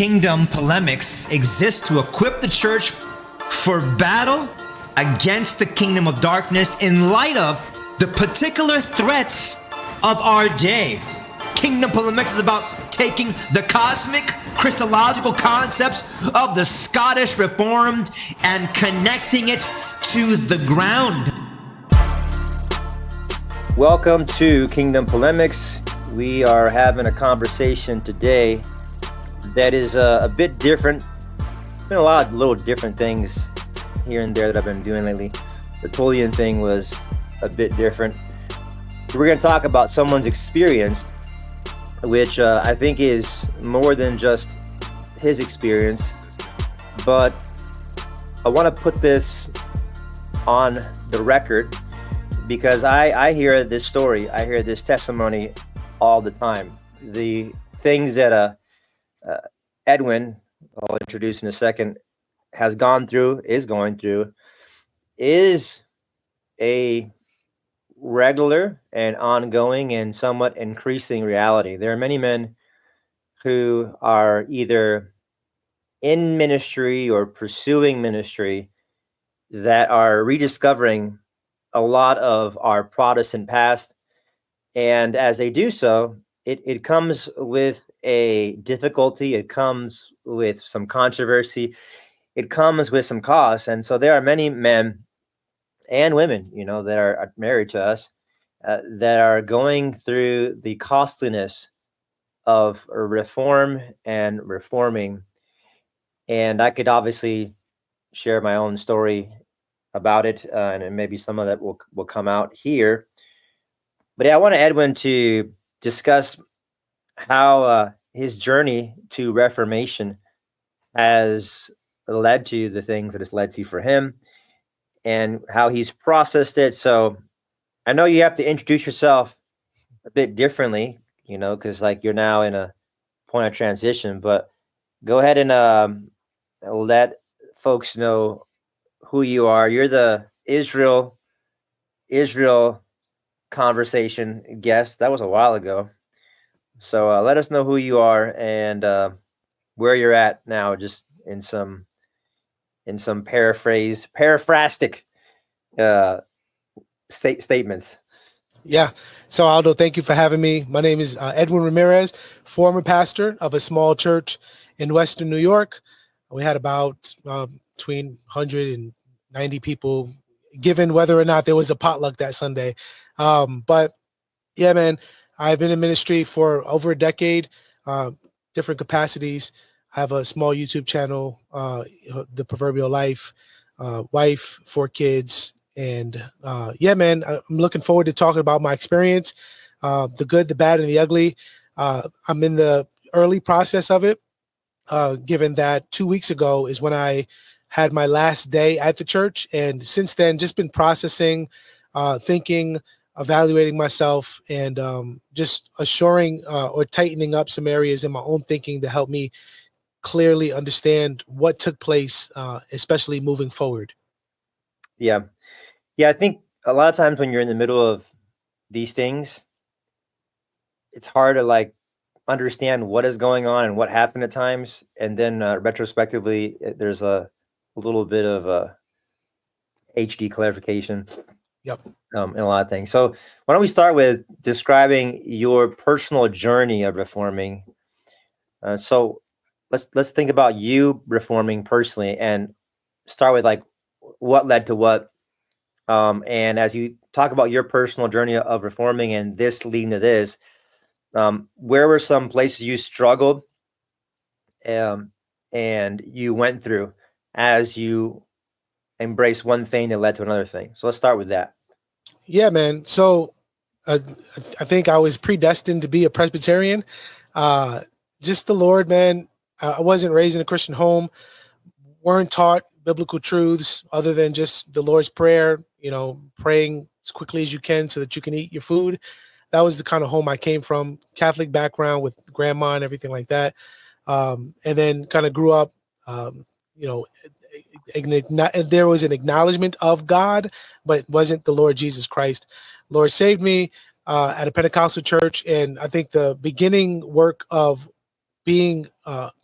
Kingdom polemics exist to equip the church for battle against the kingdom of darkness in light of the particular threats of our day. Kingdom polemics is about taking the cosmic, Christological concepts of the Scottish Reformed and connecting it to the ground. Welcome to Kingdom Polemics. We are having a conversation today that is a bit different. There's been a lot of little different things here and there that I've been doing lately. The Tertullian thing was a bit different. We're going to talk about someone's experience, which I think is more than just his experience, but I want to put this on the record because I hear this story, I hear this testimony all the time. The things that Edwin, I'll introduce in a second, is going through, is a regular and ongoing and somewhat increasing reality. There are many men who are either in ministry or pursuing ministry that are rediscovering a lot of our Protestant past. And as they do so, it comes with a difficulty. It comes with some controversy. It comes with some cost. And so there are many men and women, that are married to us, that are going through the costliness of reform and reforming. And I could obviously share my own story about it, and maybe some of that will come out here. But I want Edwin to discuss how his journey to Reformation has led to the things that it's led to for him and how he's processed it. So I know you have to introduce yourself a bit differently, because you're now in a point of transition, but go ahead and let folks know who you are. You're the Israel conversation guest. That was a while ago. So let us know who you are and where you're at now, just in some paraphrastic statements. Yeah. So Aldo, thank you for having me. My name is Edwin Ramirez, former pastor of a small church in Western New York. We had about between 100 and 90 people, given whether or not there was a potluck that Sunday. But yeah, man, I've been in ministry for over a decade, different capacities. I have a small YouTube channel, The Proverbial Life, wife, 4 kids. And yeah, man, I'm looking forward to talking about my experience, the good, the bad, and the ugly. I'm in the early process of it, given that 2 weeks ago is when I had my last day at the church. And since then, just been processing, thinking, evaluating myself, and just assuring or tightening up some areas in my own thinking to help me clearly understand what took place, especially moving forward. Yeah. I think a lot of times when you're in the middle of these things, it's hard to understand what is going on and what happened at times. And then retrospectively, there's a little bit of a HD clarification. Yep. In a lot of things. So why don't we start with describing your personal journey of reforming? So let's think about you reforming personally and start with what led to what. And as you talk about your personal journey of reforming and this leading to this, where were some places you struggled and you went through as you embrace one thing that led to another thing? So let's start with that. Yeah, man. So I think I was predestined to be a Presbyterian. Just the Lord, man. I wasn't raised in a Christian home, weren't taught biblical truths other than just the Lord's Prayer, praying as quickly as you can so that you can eat your food. That was the kind of home I came from, Catholic background with grandma and everything like that. And then kind of grew up, there was an acknowledgement of God, but it wasn't the Lord Jesus Christ. Lord saved me at a Pentecostal church. And I think the beginning work of being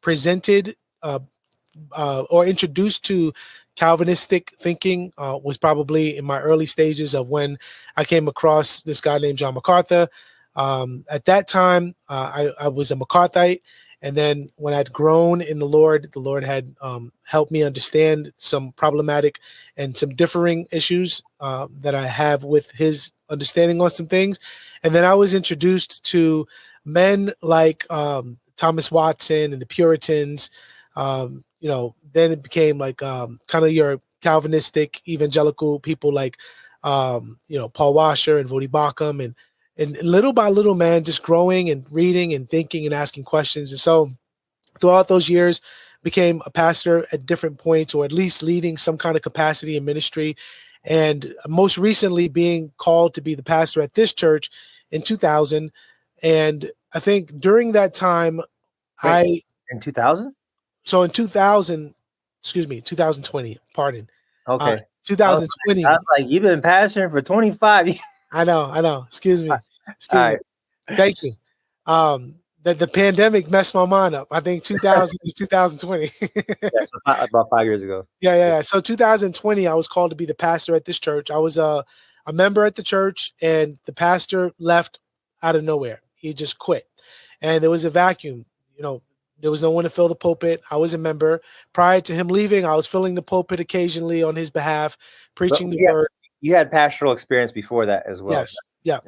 presented or introduced to Calvinistic thinking was probably in my early stages of when I came across this guy named John MacArthur. At that time, I was a McCarthyite. And then when I'd grown in the Lord had helped me understand some problematic and some differing issues that I have with his understanding on some things. And then I was introduced to men like Thomas Watson and the Puritans. Then it became like kind of your Calvinistic evangelical people like, Paul Washer and Voddie Baucham, and little by little, man, just growing and reading and thinking and asking questions. And so throughout those years, became a pastor at different points, or at least leading some kind of capacity in ministry. And most recently being called to be the pastor at this church in 2000. And I think during that time, in 2000? So in 2020, pardon. Okay. 2020. I was like, you've been pastoring for 25 years. I know. Excuse me. Right. Thank you. The pandemic messed my mind up. I think 2000 is 2020. Yeah, so about 5 years ago. Yeah. So 2020, I was called to be the pastor at this church. I was a member at the church, and the pastor left out of nowhere. He just quit, and there was a vacuum. There was no one to fill the pulpit. I was a member. Prior to him leaving, I was filling the pulpit occasionally on his behalf, preaching the word. You had pastoral experience before that as well. Yes. Yeah.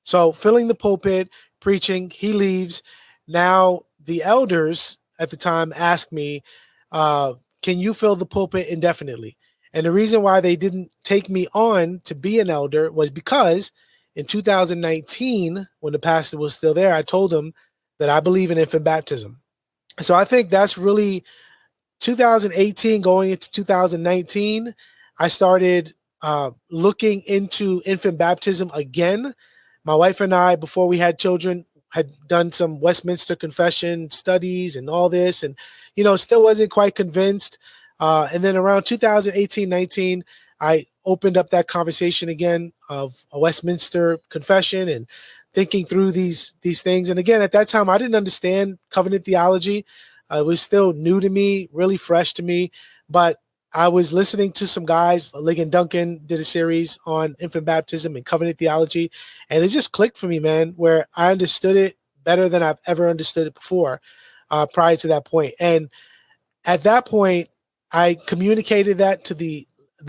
So filling the pulpit, preaching, he leaves. Now the elders at the time asked me, can you fill the pulpit indefinitely? And the reason why they didn't take me on to be an elder was because in 2019, when the pastor was still there, I told him that I believe in infant baptism. So I think that's really 2018 going into 2019. I started looking into infant baptism again. My wife and I, before we had children, had done some Westminster Confession studies and all this, and still wasn't quite convinced. And then around 2018-19, I opened up that conversation again of a Westminster Confession and thinking through these things. And again, at that time, I didn't understand covenant theology. It was still new to me, really fresh to me. But I was listening to some guys, Ligon Duncan did a series on infant baptism and covenant theology. And it just clicked for me, man, where I understood it better than I've ever understood it before prior to that point. And at that point, I communicated that to the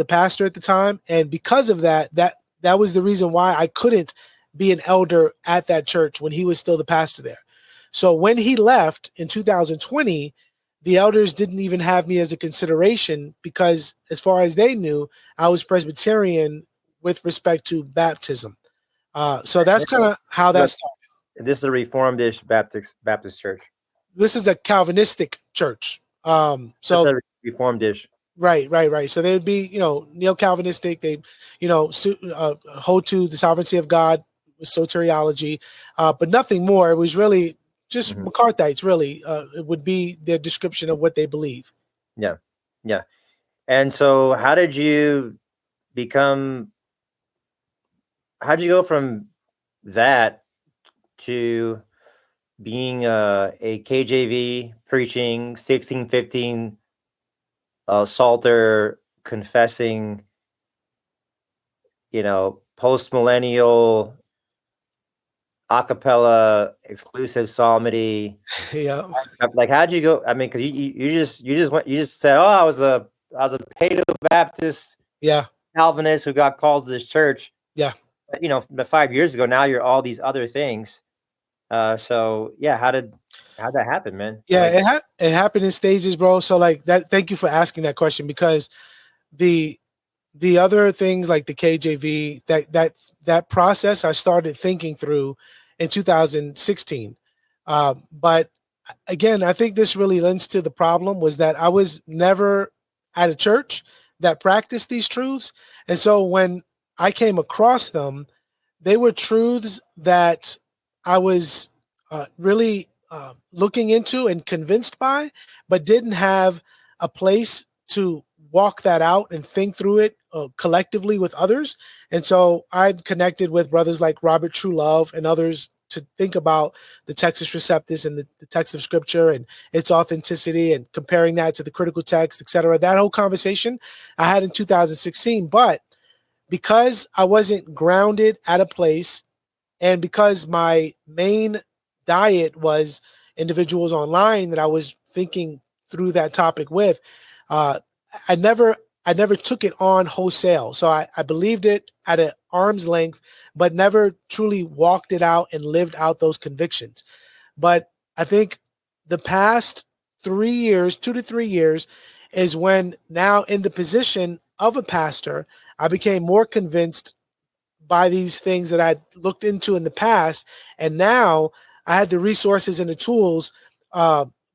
pastor at the time. And because of that was the reason why I couldn't be an elder at that church when he was still the pastor there. So when he left in 2020, the elders didn't even have me as a consideration because as far as they knew, I was Presbyterian with respect to baptism. So that's kind of how that started. This is a Reformed-ish Baptist church. This is a Calvinistic church. So Reformed-ish. Right. So they would be, neo-Calvinistic. They, hold to the sovereignty of God, soteriology, but nothing more. It was really just McCarthyites, really. It would be their description of what they believe. Yeah. And so how did you go from that to being a KJV preaching 1615 Psalter confessing, post-millennial a cappella exclusive psalmody? Yeah. Like, how'd you go? I mean, because you just said, oh, I was a Paedo Baptist Calvinist who got called to this church. Yeah. But 5 years ago, now you're all these other things. So yeah, how'd that happen, man? Yeah, it happened in stages, bro. So like that, thank you for asking that question, because the other things like the KJV, that process I started thinking through in 2016. But again, I think this really lends to the problem was that I was never at a church that practiced these truths. And so when I came across them, they were truths that I was really looking into and convinced by, but didn't have a place to walk that out and think through it collectively with others. And so I'd connected with brothers like Robert True Love and others to think about the Textus Receptus and the text of Scripture and its authenticity and comparing that to the critical text, etc. That whole conversation I had in 2016. But because I wasn't grounded at a place, and because my main diet was individuals online that I was thinking through that topic with, uh, I never took it on wholesale. So I believed it at an arm's length, but never truly walked it out and lived out those convictions. But I think the past 3 years, 2 to 3 years, is when now in the position of a pastor, I became more convinced by these things that I'd looked into in the past. And now I had the resources and the tools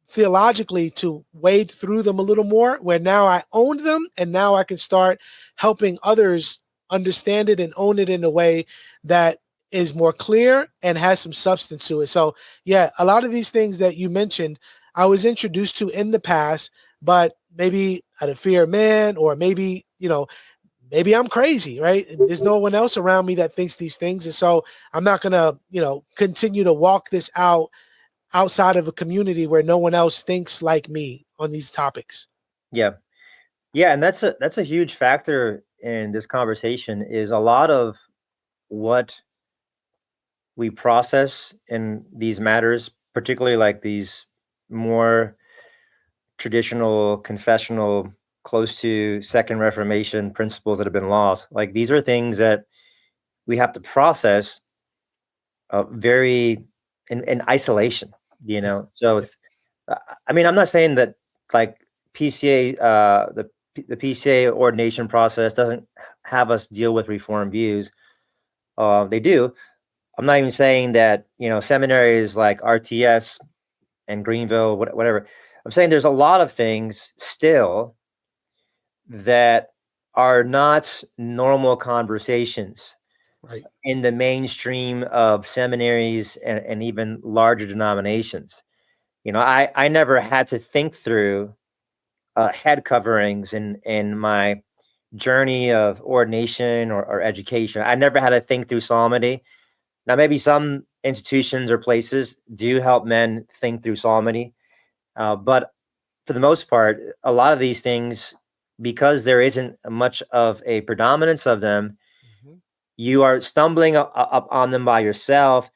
theologically to wade through them a little more, where now I owned them and now I can start helping others understand it and own it in a way that is more clear and has some substance to it. So yeah, a lot of these things that you mentioned, I was introduced to in the past, but maybe out of fear of man, or maybe, maybe I'm crazy, right? There's no one else around me that thinks these things. And so I'm not going to, continue to walk this out outside of a community where no one else thinks like me on these topics. Yeah. And that's a huge factor in this conversation, is a lot of what we process in these matters, particularly like these more traditional, confessional, close to Second Reformation principles that have been lost. Like, these are things that we have to process very in isolation, So it's, I'm not saying that like PCA, the PCA ordination process doesn't have us deal with Reformed views. They do. I'm not even saying that, seminaries like RTS and Greenville, whatever. I'm saying there's a lot of things still that are not normal conversations, right, in the mainstream of seminaries and even larger denominations. I never had to think through head coverings in my journey of ordination or education. I never had to think through psalmody. Now, maybe some institutions or places do help men think through psalmody, but for the most part, a lot of these things, because there isn't much of a predominance of them, you are stumbling up on them by yourself.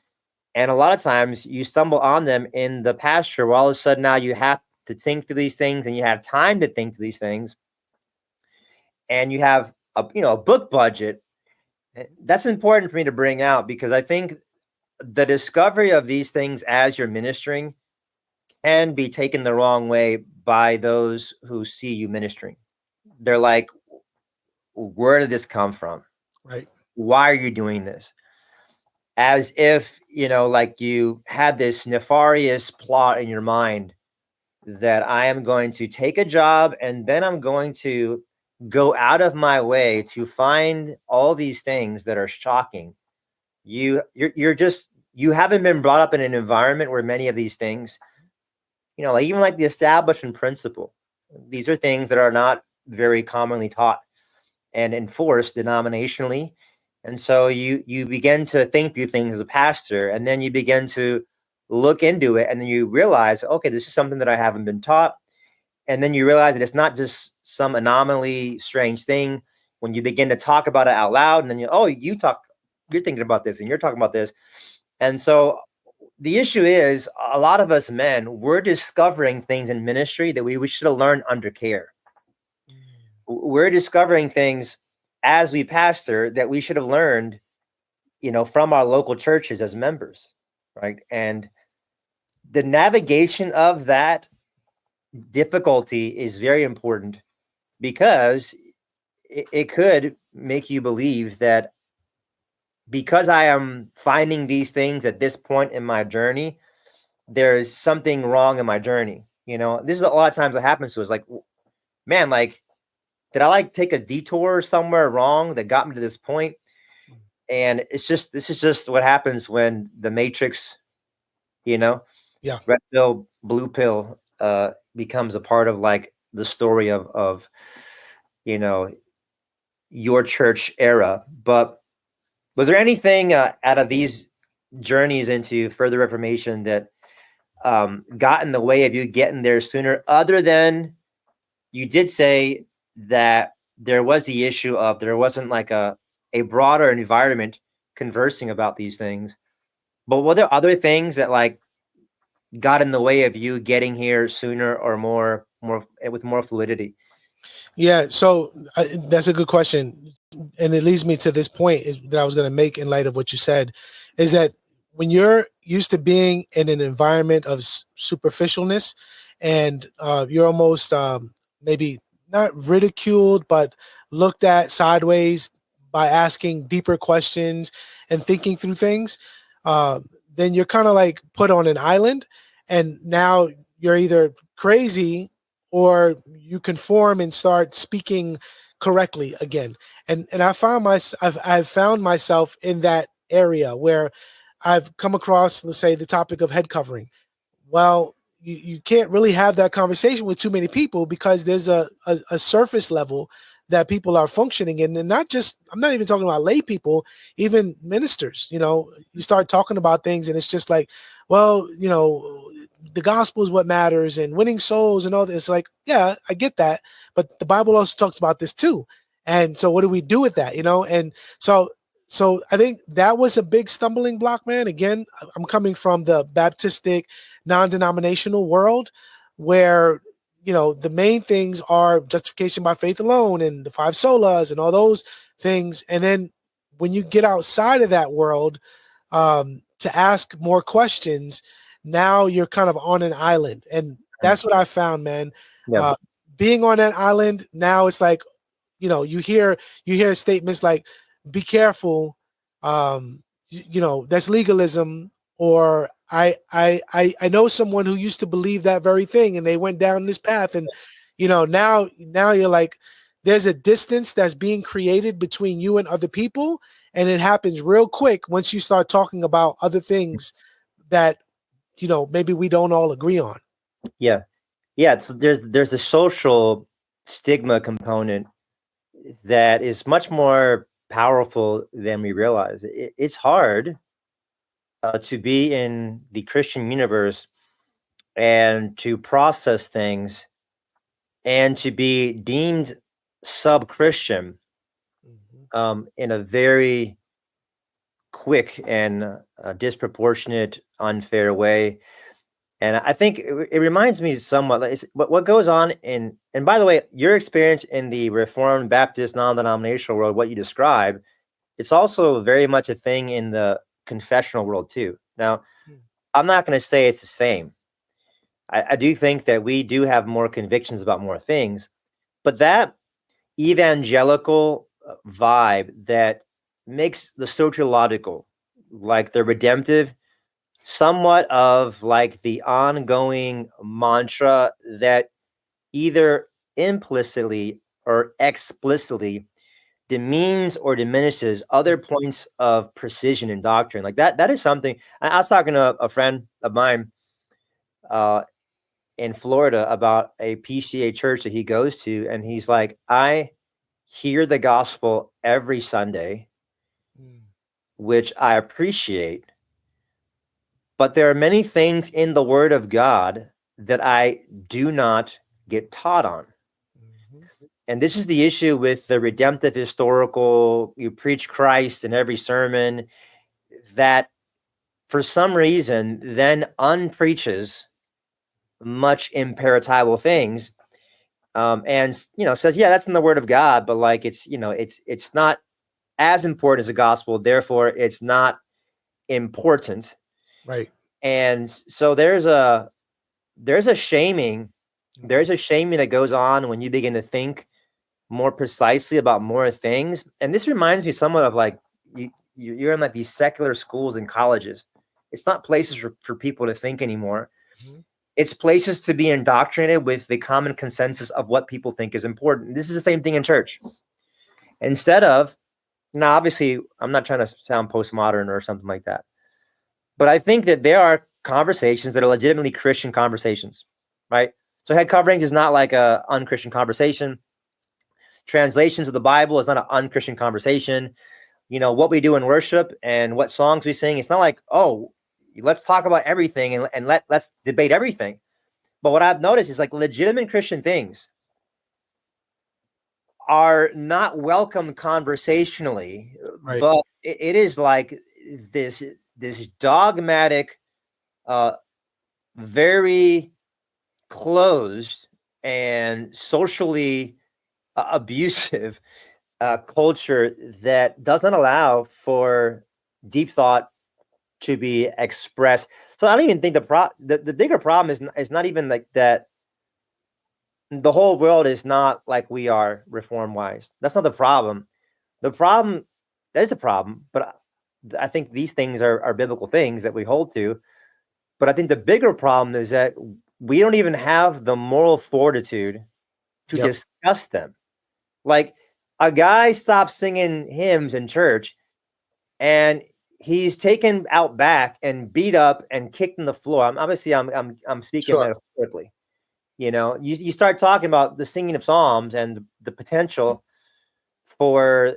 And a lot of times you stumble on them in the pasture, where all of a sudden now you have to think through these things, and you have time to think through these things, and you have a book budget. That's important for me to bring out, because I think the discovery of these things as you're ministering can be taken the wrong way by those who see you ministering. They're like, where did this come from? right. Why are you doing this? As if, like you had this nefarious plot in your mind that I am going to take a job and then I'm going to go out of my way to find all these things that are shocking. You haven't been brought up in an environment where many of these things, like even like the establishment principle, these are things that are not very commonly taught and enforced denominationally. And so you begin to think through things as a pastor, and then you begin to look into it, and then you realize, okay, this is something that I haven't been taught. And then you realize that it's not just some anomaly, strange thing. When you begin to talk about it out loud, and then you're thinking about this, and you're talking about this. And so the issue is, a lot of us men, we're discovering things in ministry that we should have learned under care. We're discovering things as we pastor that we should have learned, from our local churches as members, right? And the navigation of that difficulty is very important, because it could make you believe that because I am finding these things at this point in my journey, there is something wrong in my journey. This is a lot of times what happens to us. Like, man, like, did I take a detour somewhere wrong that got me to this point? And this is just what happens when the Matrix, Yeah. red pill, blue pill, becomes a part of like the story of your church era. But was there anything out of these journeys into further Reformation that got in the way of you getting there sooner, other than you did say that there was the issue of there wasn't like a broader environment conversing about these things. But were there other things that like got in the way of you getting here sooner or more with more fluidity? Yeah, so that's a good question, and it leads me to this point that I was going to make in light of what you said, is that when you're used to being in an environment of superficialness, and you're almost maybe not ridiculed, but looked at sideways by asking deeper questions and thinking through things, then you're kind of like put on an island, and now you're either crazy or you conform and start speaking correctly again. And I've found myself in that area where I've come across, let's say, the topic of head covering. Well, you can't really have that conversation with too many people because there's a surface level that people are functioning in. And not just, I'm not even talking about lay people, even ministers. You start talking about things and it's just like, well, the gospel is what matters and winning souls and all this. It's like, yeah, I get that. But the Bible also talks about this too. And so what do we do with that? And so I think that was a big stumbling block, man. Again, I'm coming from the Baptistic non-denominational world where, the main things are justification by faith alone and the 5 solas and all those things. And then when you get outside of that world, to ask more questions, now you're kind of on an island. And that's what I found, man. Yeah. Being on that island, now it's like, you hear statements like, be careful, that's legalism, or I know someone who used to believe that very thing and they went down this path. And, now you're like, there's a distance that's being created between you and other people. And it happens real quick once you start talking about other things that, maybe we don't all agree on. Yeah. Yeah. So there's a social stigma component that is much more powerful than we realize. It's hard to be in the Christian universe and to process things and to be deemed sub-Christian in a very quick and disproportionate, unfair way. And I think it reminds me somewhat like what goes on and by the way, your experience in the Reformed Baptist non-denominational world, what you describe, it's also very much a thing in the confessional world too. Now, I'm not going to say it's the same. I do think that we do have more convictions about more things, but that evangelical vibe that makes the soteriological, like the redemptive, somewhat of like the ongoing mantra that either implicitly or explicitly demeans or diminishes other points of precision in doctrine. Like that is something. I was talking to a friend of mine in Florida about a PCA church that he goes to, and he's like, I hear the gospel every Sunday, which I appreciate, but there are many things in the Word of God that I do not get taught on. And this is the issue with the redemptive historical, you preach Christ in every sermon, that for some reason then unpreaches much imperatible things, and says, yeah, that's in the Word of God, but like it's not as important as the gospel, therefore it's not important. Right. And so there's a shaming that goes on when you begin to think more precisely about more things. And this reminds me somewhat of like you're in like these secular schools and colleges. It's not places for people to think anymore. It's places to be indoctrinated with the common consensus of what people think is important. This is the same thing in church. Instead of, now obviously I'm not trying to sound postmodern or something like that, but I think that there are conversations that are legitimately Christian conversations, right? So head coverings is not like a unchristian conversation. Translations of the Bible is not an unchristian conversation. what we do in worship and what songs we sing. It's not like, oh, let's talk about everything and let's debate everything. But what I've noticed is like legitimate Christian things are not welcomed conversationally, Right. but it is like this dogmatic, very closed and socially abusive culture that does not allow for deep thought to be expressed. So I don't even think the bigger problem is not even like that. The whole world is not like we are reform wise. That's not the problem. The problem, that is a problem, but I think these things are biblical things that we hold to. But I think the bigger problem is that we don't even have the moral fortitude to discuss them. Like a guy stops singing hymns in church and he's taken out back and beat up and kicked in the floor. I'm speaking metaphorically. You start talking about the singing of psalms and the potential for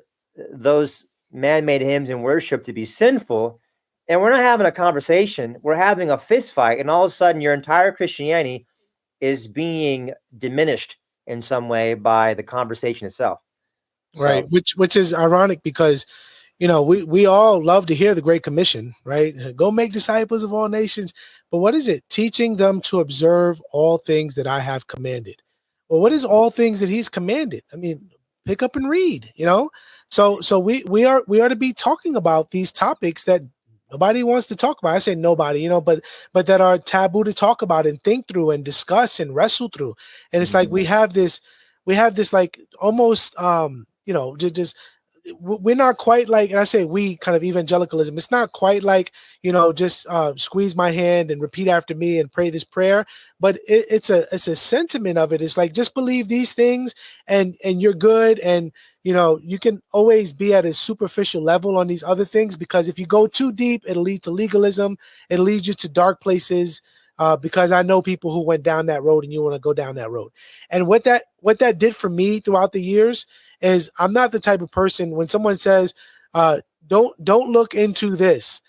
those man-made hymns in worship to be sinful, and we're not having a conversation. We're having a fist fight, and all of a sudden your entire Christianity is being diminished in some way by the conversation itself. Right. Which is ironic because, we all love to hear the Great Commission, right? Go make disciples of all nations. But what is it? Teaching them to observe all things that I have commanded. Well, what is all things that he's commanded? I mean, pick up and read, So we are to be talking about these topics that nobody wants to talk about. I say nobody, but that are taboo to talk about and think through and discuss and wrestle through. And it's like we have this like almost just we're not quite like, and I say we kind of evangelicalism. It's not quite like, just squeeze my hand and repeat after me and pray this prayer. But it's a sentiment of it. It's like, just believe these things and you're good. And, you can always be at a superficial level on these other things, because if you go too deep, it'll lead to legalism. It leads you to dark places. Because I know people who went down that road and you want to go down that road. And what that did for me throughout the years is I'm not the type of person when someone says, don't look into this.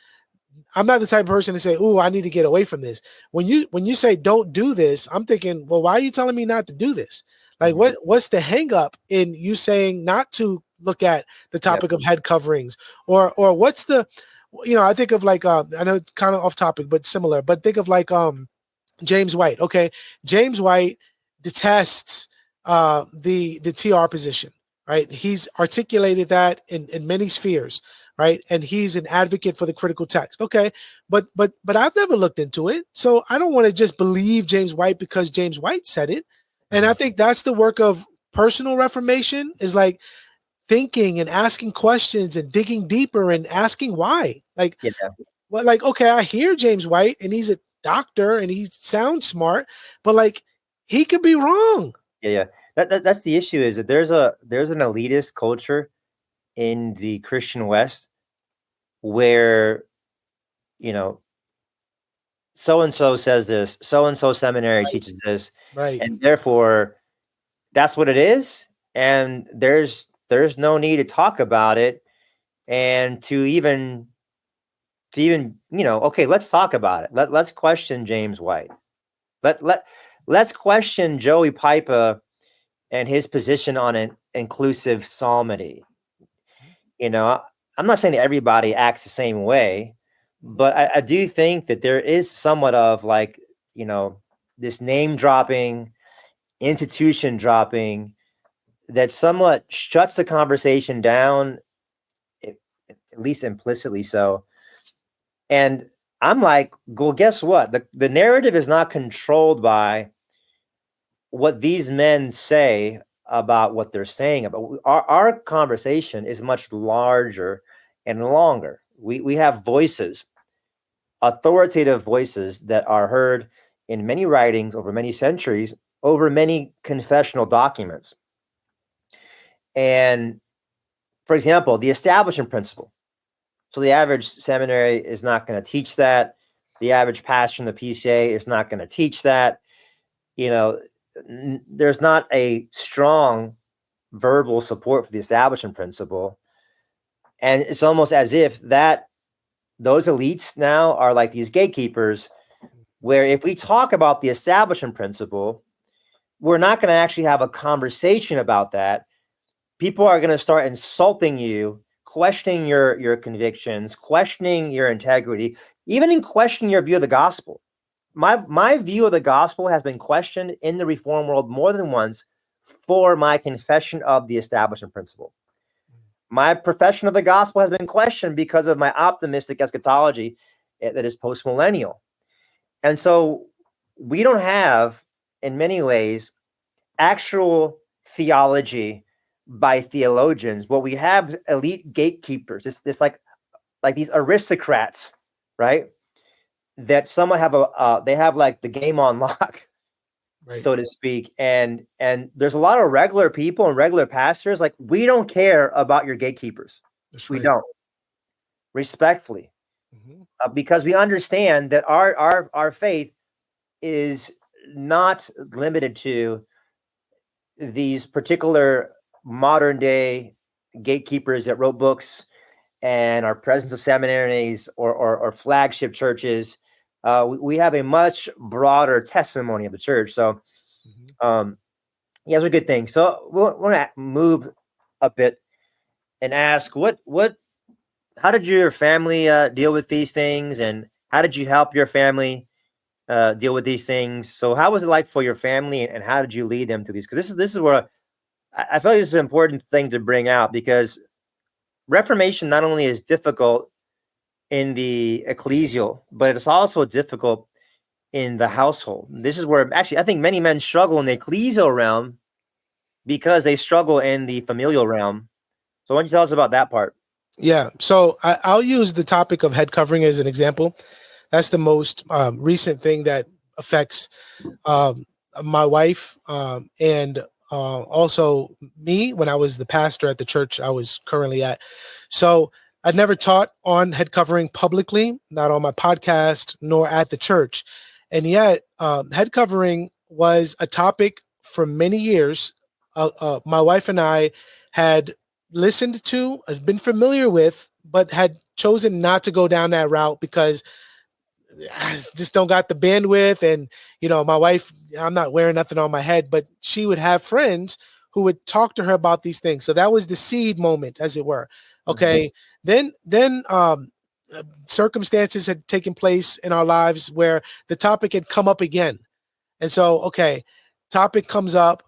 I'm not the type of person to say, "Ooh, I need to get away from this." When you say don't do this, I'm thinking, well, why are you telling me not to do this? Like, what's the hang up in you saying not to look at the topic of head coverings, or what's the, I think of like, I know it's kind of off topic, but similar, but think of like, James White. Okay. James White detests, the TR position, right? He's articulated that in many spheres, right? And he's an advocate for the critical text. Okay. But I've never looked into it. So I don't want to just believe James White because James White said it. And I think that's the work of personal reformation, is like thinking and asking questions and digging deeper and asking why. Like, well, like, okay, I hear James White and he's a doctor and he sounds smart, but like, he could be wrong. That's the issue, is that there's an elitist culture in the Christian West where, so-and-so says this, so-and-so seminary teaches this, and therefore that's what it is. And there's no need to talk about it and to even, okay, let's talk about it. Let's question James White. Let's question Joey Pipa and his position on an inclusive psalmody. I'm not saying that everybody acts the same way, but I do think that there is somewhat of like, this name dropping, institution dropping that somewhat shuts the conversation down, at least implicitly so. And I'm like, well, guess what? The narrative is not controlled by what these men say about what they're saying about. Our conversation is much larger and longer. We have voices, authoritative voices that are heard in many writings over many centuries, over many confessional documents. And for example, the establishment principle. So the average seminary is not going to teach that. The average pastor in the PCA is not going to teach that. There's not a strong verbal support for the establishment principle. And it's almost as if those elites now are like these gatekeepers, where if we talk about the establishment principle, we're not going to actually have a conversation about that. People are going to start insulting you, questioning your convictions, questioning your integrity, even in questioning your view of the gospel. My view of the gospel has been questioned in the Reform world more than once for my confession of the establishment principle. My profession of the gospel has been questioned because of my optimistic eschatology that is post-millennial. And so we don't have, in many ways, actual theology by theologians. What we have is elite gatekeepers, this like these aristocrats, right? That somewhat have they have like the game on lock, Right. so to speak. And there's a lot of regular people and regular pastors, like, we don't care about your gatekeepers. That's We right. don't. Respectfully. Mhm. Because we understand that our faith is not limited to these particular modern day gatekeepers that wrote books and are presidents of seminaries or flagship churches. We have a much broader testimony of the church. So, Mhm. yeah, it's a good thing. So we want to move a bit and ask how did your family deal with these things, and how did you help your family deal with these things? So how was it like for your family, and how did you lead them to these? Because this is where I feel like this is an important thing to bring out, because Reformation not only is difficult in the ecclesial, but it's also difficult in the household. This is where actually I think many men struggle in the ecclesial realm because they struggle in the familial realm. So why don't you tell us about that part? Yeah. So I'll use the topic of head covering as an example. That's the most recent thing that affects um, my wife and also me when I was the pastor at the church I was currently at. So I never taught on head covering publicly, not on my podcast, nor at the church. And yet, head covering was a topic for many years. My wife and I had listened to, had been familiar with, but had chosen not to go down that route because I just don't got the bandwidth. And, my wife, I'm not wearing nothing on my head, but she would have friends who would talk to her about these things. So that was the seed moment, as it were. Okay. Then circumstances had taken place in our lives where the topic had come up again. And so, okay, topic comes up.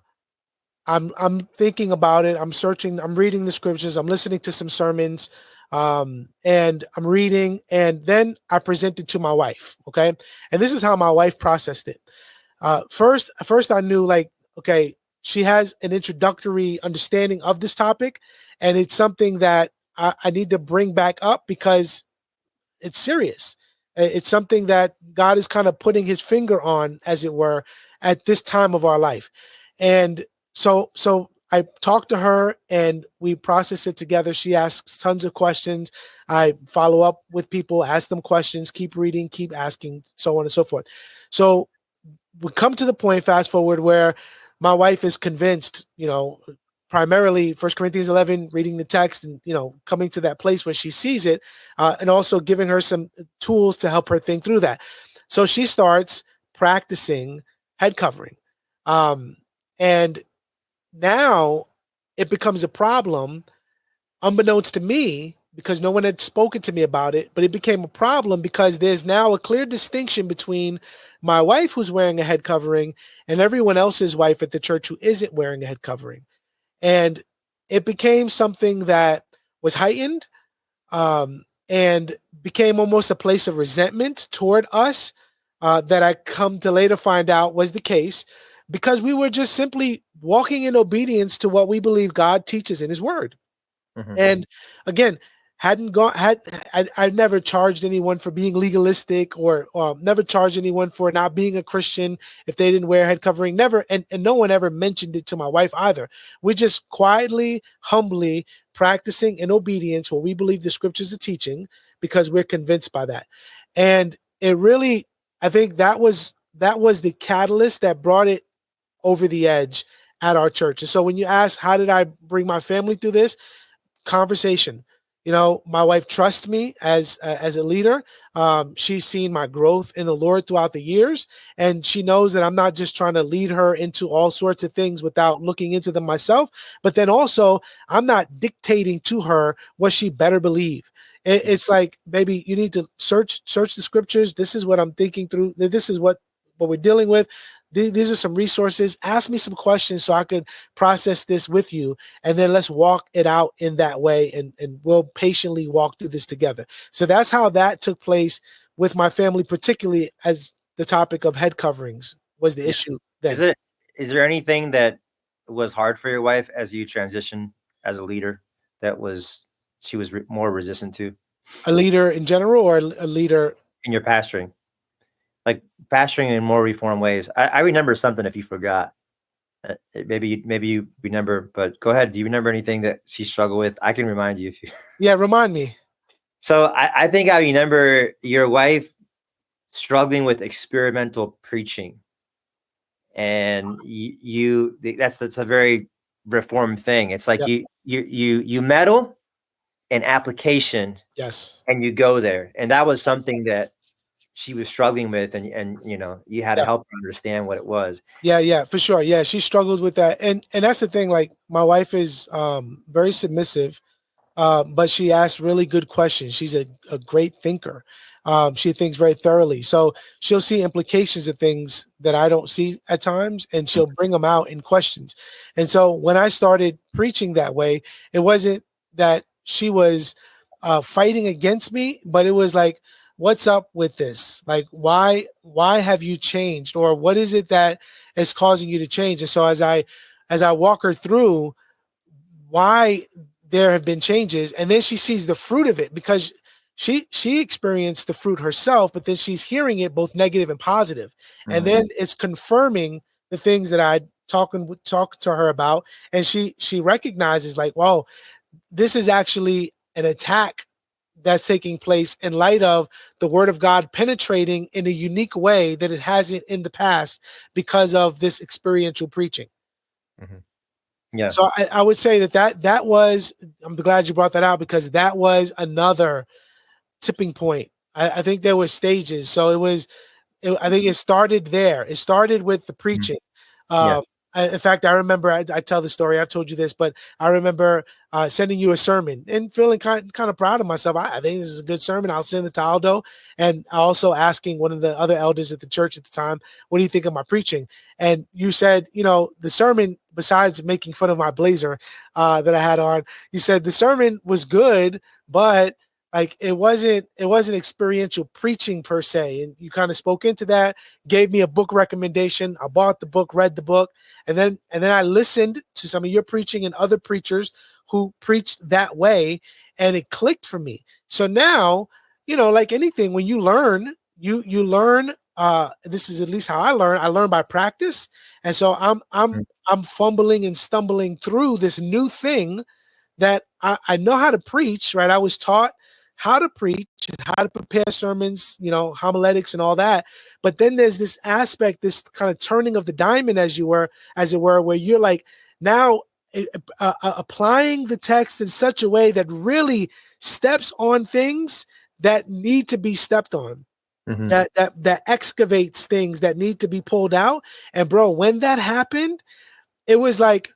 I'm thinking about it. I'm searching. I'm reading the scriptures. I'm listening to some sermons, and I'm reading. And then I present it to my wife. Okay, and this is how my wife processed it. First, I knew, like, okay, she has an introductory understanding of this topic, and it's something that I need to bring back up because it's serious. It's something that God is kind of putting His finger on, as it were, at this time of our life, and so I talk to her and we process it together. She asks tons of questions. I follow up with people, ask them questions, keep reading, keep asking, so on and so forth. So we come to the point, fast forward, where my wife is convinced, primarily 1 Corinthians 11, reading the text and, coming to that place where she sees it, and also giving her some tools to help her think through that. So she starts practicing head covering. And now it becomes a problem, unbeknownst to me, because no one had spoken to me about it, but it became a problem because there's now a clear distinction between my wife, who's wearing a head covering, and everyone else's wife at the church who isn't wearing a head covering. And it became something that was heightened, and became almost a place of resentment toward us, that I come to later find out was the case, because we were just simply walking in obedience to what we believe God teaches in His Word. And again, I never charged anyone for being legalistic, or never charged anyone for not being a Christian if they didn't wear head covering. Never, and no one ever mentioned it to my wife either. We're just quietly, humbly practicing in obedience what we believe the scriptures are teaching, because we're convinced by that. And it really, I think that was the catalyst that brought it over the edge at our church. And so when you ask, how did I bring my family through this? Conversation. My wife trusts me as a leader. She's seen my growth in the Lord throughout the years, and she knows that I'm not just trying to lead her into all sorts of things without looking into them myself. But then also, I'm not dictating to her what she better believe. It's like, baby, you need to search the scriptures. This is what I'm thinking through. This is what we're dealing with. These are some resources. Ask me some questions so I could process this with you, and then let's walk it out in that way, and we'll patiently walk through this together. So that's how that took place with my family, particularly as the topic of head coverings was the issue then. Is there anything that was hard for your wife as you transitioned as a leader that she was more resistant to? A leader in general, or a leader in your pastoring? Like pastoring in more reformed ways. I remember something if you forgot. Maybe you remember, but go ahead. Do you remember anything that she struggled with? I can remind you if you. Yeah, remind me. So I think I remember your wife struggling with experimental preaching, and that's a very reformed thing. It's like you meddle in application, yes, and you go there, and that was something that she was struggling with, and you had to help her understand what it was. Yeah, for sure. Yeah, she struggled with that, and that's the thing. Like, my wife is very submissive, but she asks really good questions. She's a great thinker. She thinks very thoroughly, so she'll see implications of things that I don't see at times, and she'll bring them out in questions. And so when I started preaching that way, it wasn't that she was fighting against me, but it was like, what's up with this? Like, why have you changed, or what is it that is causing you to change? And so as I walk her through why there have been changes, and then she sees the fruit of it, because she experienced the fruit herself, but then she's hearing it both negative and positive. And then it's confirming the things that I talk to her about, and she recognizes, like, wow, this is actually an attack that's taking place in light of the word of God penetrating in a unique way that it hasn't in the past because of this experiential preaching. Yeah. So I would say that was, I'm glad you brought that out, because that was another tipping point. I think there were stages. So I think it started there. It started with the preaching. In fact, I remember, I tell the story, I've told you this, but I remember sending you a sermon and feeling kind of proud of myself. I think this is a good sermon. I'll send it to Aldo. And also asking one of the other elders at the church at the time, what do you think of my preaching? And you said, the sermon, besides making fun of my blazer that I had on, you said the sermon was good, but like it wasn't experiential preaching per se. And you kind of spoke into that, gave me a book recommendation. I bought the book, read the book, and then I listened to some of your preaching and other preachers who preached that way, and it clicked for me. So now, like anything, when you learn, you learn. This is at least how I learn. I learn by practice, and so I'm fumbling and stumbling through this new thing that I know how to preach. Right, I was taught how to preach and how to prepare sermons, homiletics and all that. But then there's this aspect, this kind of turning of the diamond, as it were, where you're like now applying the text in such a way that really steps on things that need to be stepped on, that excavates things that need to be pulled out. And bro, when that happened, it was like,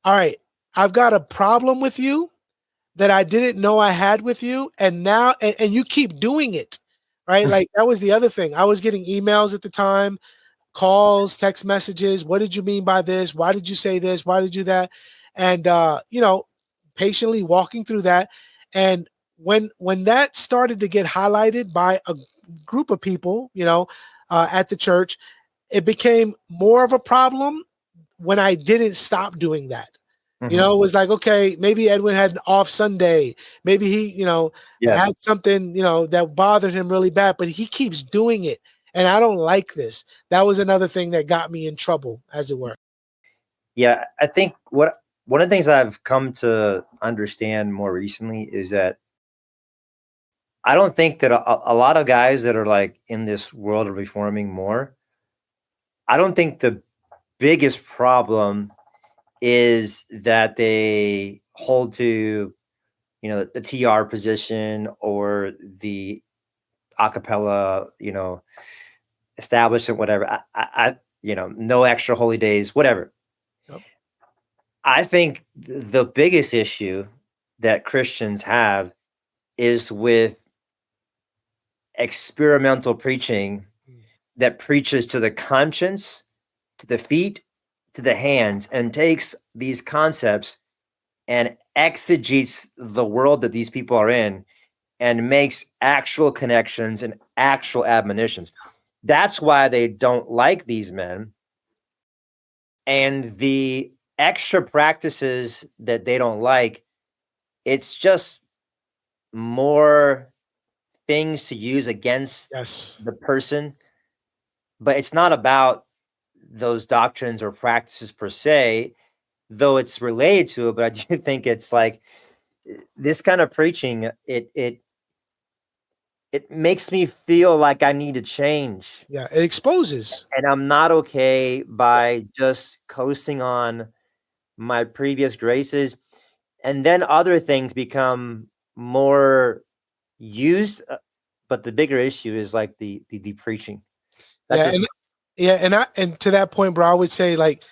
all right, I've got a problem with you that I didn't know I had with you. And now, and you keep doing it, right? Like that was the other thing. I was getting emails at the time, calls, text messages. What did you mean by this? Why did you say this? Why did you do that? And, patiently walking through that. And when that started to get highlighted by a group of people, at the church, it became more of a problem when I didn't stop doing that. It was like, okay, maybe Edwin had an off Sunday. Maybe he, had something, that bothered him really bad, but he keeps doing it. And I don't like this. That was another thing that got me in trouble, as it were. Yeah, I think one of the things I've come to understand more recently is that I don't think that a lot of guys that are like in this world of reforming more, I don't think the biggest problem is that they hold to the TR position or the acapella, establishment, whatever. I no extra holy days, whatever. Yep. I think the biggest issue that Christians have is with experimental preaching that preaches to the conscience, to the feet, to the hands, and takes these concepts and exegetes the world that these people are in and makes actual connections and actual admonitions. That's why they don't like these men. And the extra practices that they don't like, it's just more things to use against the person. But it's not about those doctrines or practices per se, though it's related to it. But I do think it's like this kind of preaching, it makes me feel like I need to change. Yeah, it exposes. And I'm not okay by just coasting on my previous graces. And then other things become more used. But the bigger issue is like the preaching. That's And to that point, bro, I would say, like,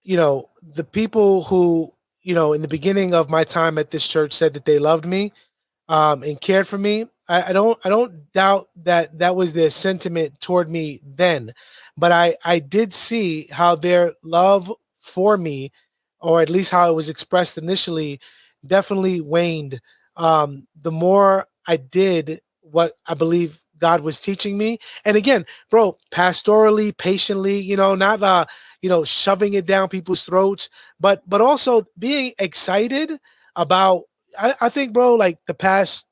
the people who, in the beginning of my time at this church said that they loved me and cared for me. I don't doubt that was their sentiment toward me then, but I did see how their love for me, or at least how it was expressed initially, definitely waned. The more I did what I believe God was teaching me, and again, bro, pastorally, patiently, not shoving it down people's throats, but also being excited about. I think, bro, like the past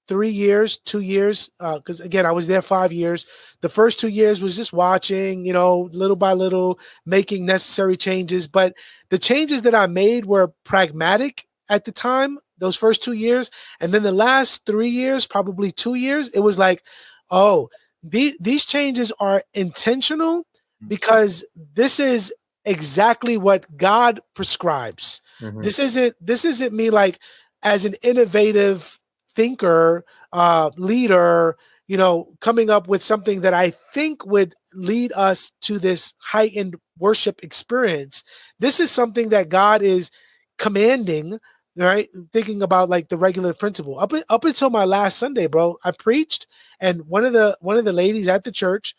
3 years, 2 years, because again, I was there 5 years. The first 2 years was just watching, little by little, making necessary changes. But the changes that I made were pragmatic at the time, those first 2 years. And then the last 3 years, probably 2 years, it was like, oh, these changes are intentional because this is exactly what God prescribes. Mm-hmm. This isn't me, like, as an innovative thinker, leader, coming up with something that I think would lead us to this heightened worship experience. This is something that God is commanding, right? Thinking about like the regulative principle. Up until my last Sunday, bro, I preached, and one of the ladies at the church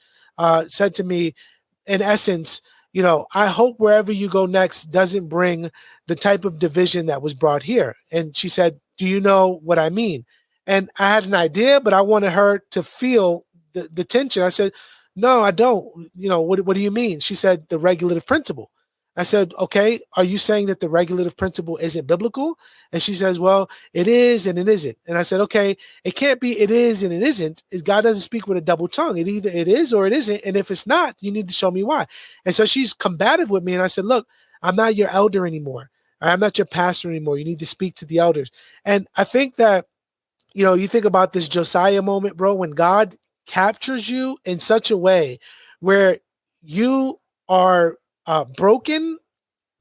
said to me, in essence, I hope wherever you go next doesn't bring the type of division that was brought here. And she said, do you know what I mean? And I had an idea, but I wanted her to feel the tension. I said, no, I don't. What do you mean? She said, the regulative principle. I said, okay, are you saying that the regulative principle isn't biblical? And she says, well, it is and it isn't. And I said, okay, it can't be it is and it isn't. God doesn't speak with a double tongue. It either it is or it isn't. And if it's not, you need to show me why. And so she's combative with me. And I said, look, I'm not your elder anymore. I'm not your pastor anymore. You need to speak to the elders. And I think that, you think about this Josiah moment, bro, when God captures you in such a way where you are broken,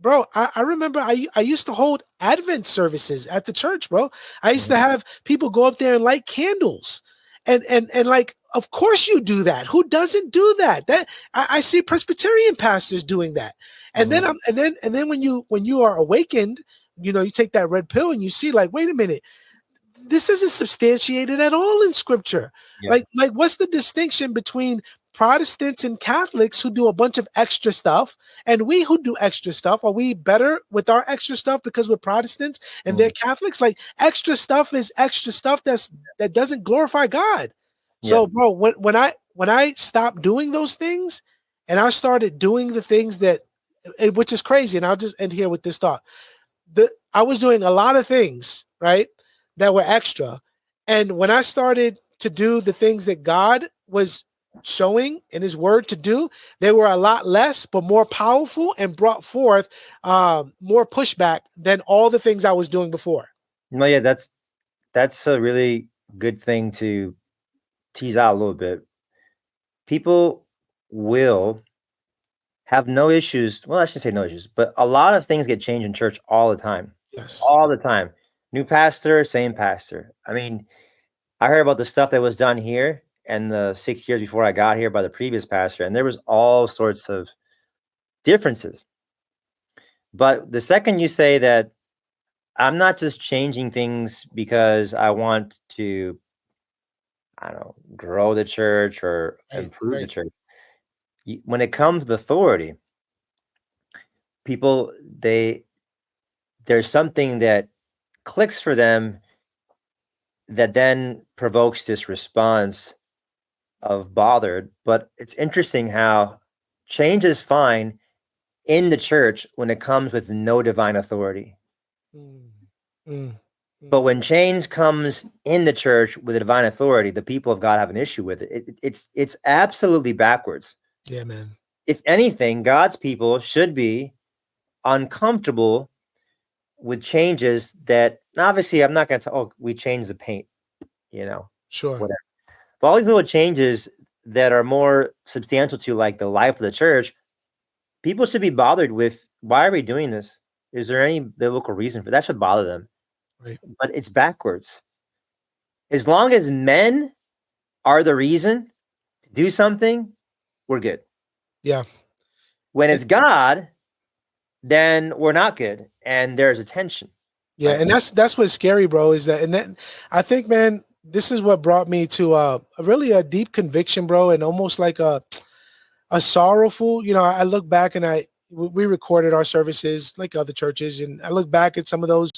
bro. I remember I used to hold Advent services at the church, bro. I used to have people go up there and light candles, and like, of course you do that. Who doesn't do that? That I see Presbyterian pastors doing that, and then when you are awakened, you take that red pill and you see, like, wait a minute. This isn't substantiated at all in scripture. Yeah. Like what's the distinction between Protestants and Catholics who do a bunch of extra stuff and we who do extra stuff? Are we better with our extra stuff because we're Protestants and they're Catholics? Like, extra stuff is extra stuff that doesn't glorify God. Yeah. So, bro, when I stopped doing those things and I started doing the things which is crazy, and I'll just end here with this thought. I was doing a lot of things, right, that were extra. And when I started to do the things that God was showing in his word to do, they were a lot less, but more powerful and brought forth more pushback than all the things I was doing before. No, yeah, that's a really good thing to tease out a little bit. People will have no issues. Well, I shouldn't say no issues, but a lot of things get changed in church all the time. Yes. All the time. New pastor, same pastor. I mean, I heard about the stuff that was done here and the 6 years before I got here by the previous pastor, and there was all sorts of differences. But the second you say that I'm not just changing things because I want to, I don't know, grow the church or improve the church. When it comes to authority, people, there's something that clicks for them that then provokes this response of bothered. But it's interesting how change is fine in the church when it comes with no divine authority. But when change comes in the church with a divine authority, the people of God have an issue with it. It's absolutely backwards. Yeah, man. If anything, God's people should be uncomfortable with changes that, obviously, I'm not going to, we changed the paint, Sure. Whatever. But all these little changes that are more substantial to like the life of the church, people should be bothered with, why are we doing this? Is there any biblical reason for that? Should bother them. Right. But it's backwards. As long as men are the reason to do something, we're good. Yeah. When it's God, then we're not good, and there's a tension. Yeah, and that's what's scary, bro. Is that, and that, I think, man, this is what brought me to a deep conviction, bro, and almost like a sorrowful. I look back and we recorded our services like other churches, and I look back at some of those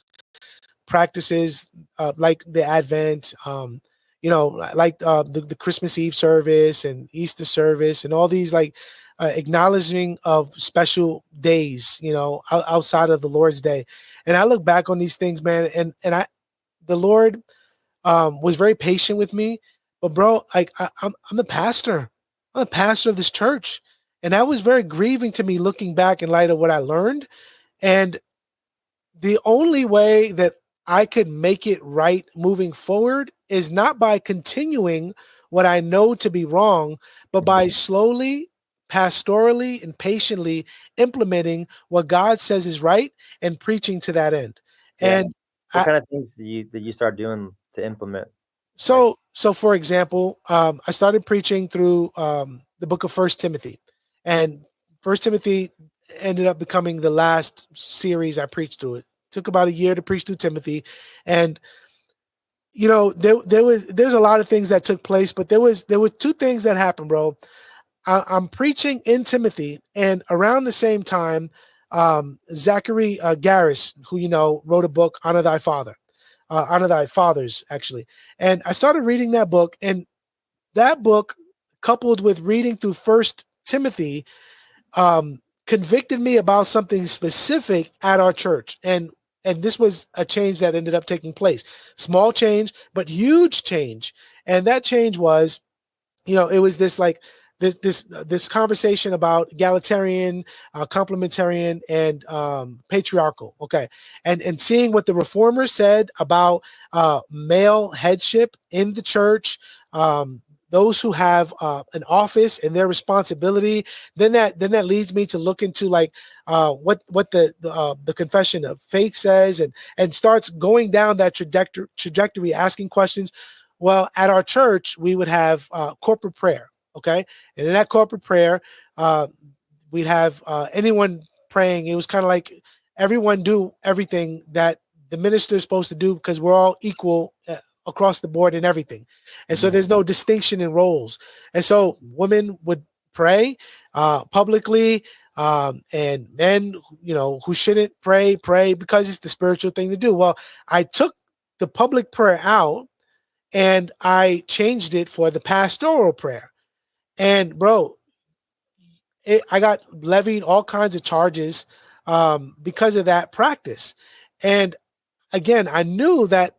practices, like the Advent, like the Christmas Eve service and Easter service, and all these like acknowledging of special days, outside of the Lord's Day. And I look back on these things, man, and the Lord was very patient with me. But bro, like I'm the pastor. I'm the pastor of this church, and that was very grieving to me looking back in light of what I learned. And the only way that I could make it right moving forward is not by continuing what I know to be wrong, but by slowly, pastorally, and patiently implementing what God says is right and preaching to that end. Yeah. And what kind of things did you start doing to implement? So for example, I started preaching through the book of First Timothy, and First Timothy ended up becoming the last series I preached through. It took about a year to preach through Timothy, and there's a lot of things that took place, but there were two things that happened, bro. I'm preaching in Timothy, and around the same time, Zachary Garris, who wrote a book, Honor Thy Fathers, actually. And I started reading that book, and that book, coupled with reading through First Timothy, convicted me about something specific at our church. And this was a change that ended up taking place. Small change, but huge change. And that change was, it was this like this conversation about egalitarian, complementarian, and patriarchal. Okay. And seeing what the reformers said about male headship in the church, those who have an office and their responsibility, then that leads me to look into like what the confession of faith says, and starts going down that trajectory, asking questions. Well, at our church, we would have corporate prayer. Okay. And in that corporate prayer, we'd have anyone praying. It was kind of like everyone do everything that the minister is supposed to do, because we're all equal across the board in everything. And so there's no distinction in roles. And so women would pray publicly, and men, who shouldn't pray because it's the spiritual thing to do. Well, I took the public prayer out and I changed it for the pastoral prayer. And bro, I got levied all kinds of charges because of that practice. And again, I knew that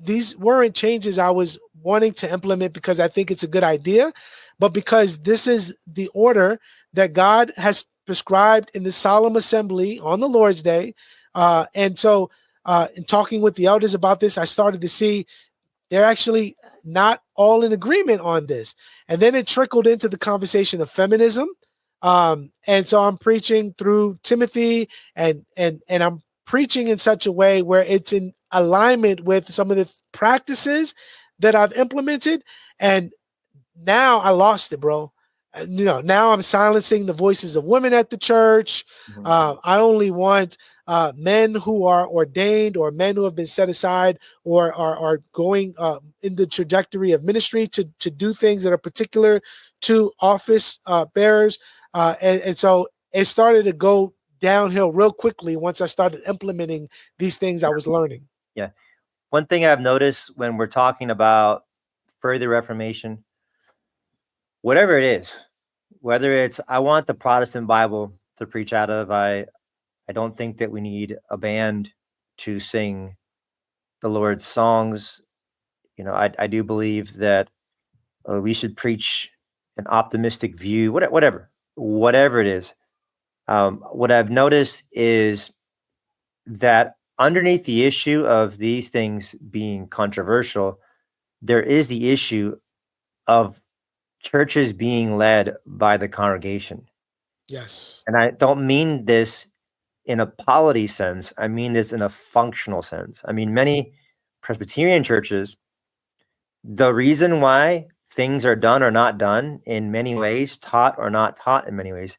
these weren't changes I was wanting to implement because I think it's a good idea, but because this is the order that God has prescribed in the solemn assembly on the Lord's Day. And so in talking with the elders about this, I started to see they're actually not all in agreement on this. And then it trickled into the conversation of feminism. And so I'm preaching through Timothy, and I'm preaching in such a way where it's in alignment with some of the practices that I've implemented. And now I lost it, bro. Now I'm silencing the voices of women at the church. I only want men who are ordained or men who have been set aside or are going in the trajectory of ministry to do things that are particular to office bearers. And so it started to go downhill real quickly once I started implementing these things I was learning. Yeah. One thing I've noticed when we're talking about further Reformation, whatever it is, whether it's I want the Protestant Bible to preach out of, I don't think that we need a band to sing the Lord's songs. I do believe that we should preach an optimistic view, whatever it is. What I've noticed is that underneath the issue of these things being controversial, there is the issue of churches being led by the congregation. Yes. And I don't mean this in a polity sense. I mean this in a functional sense. I mean, many Presbyterian churches, the reason why things are done or not done in many ways, taught or not taught in many ways,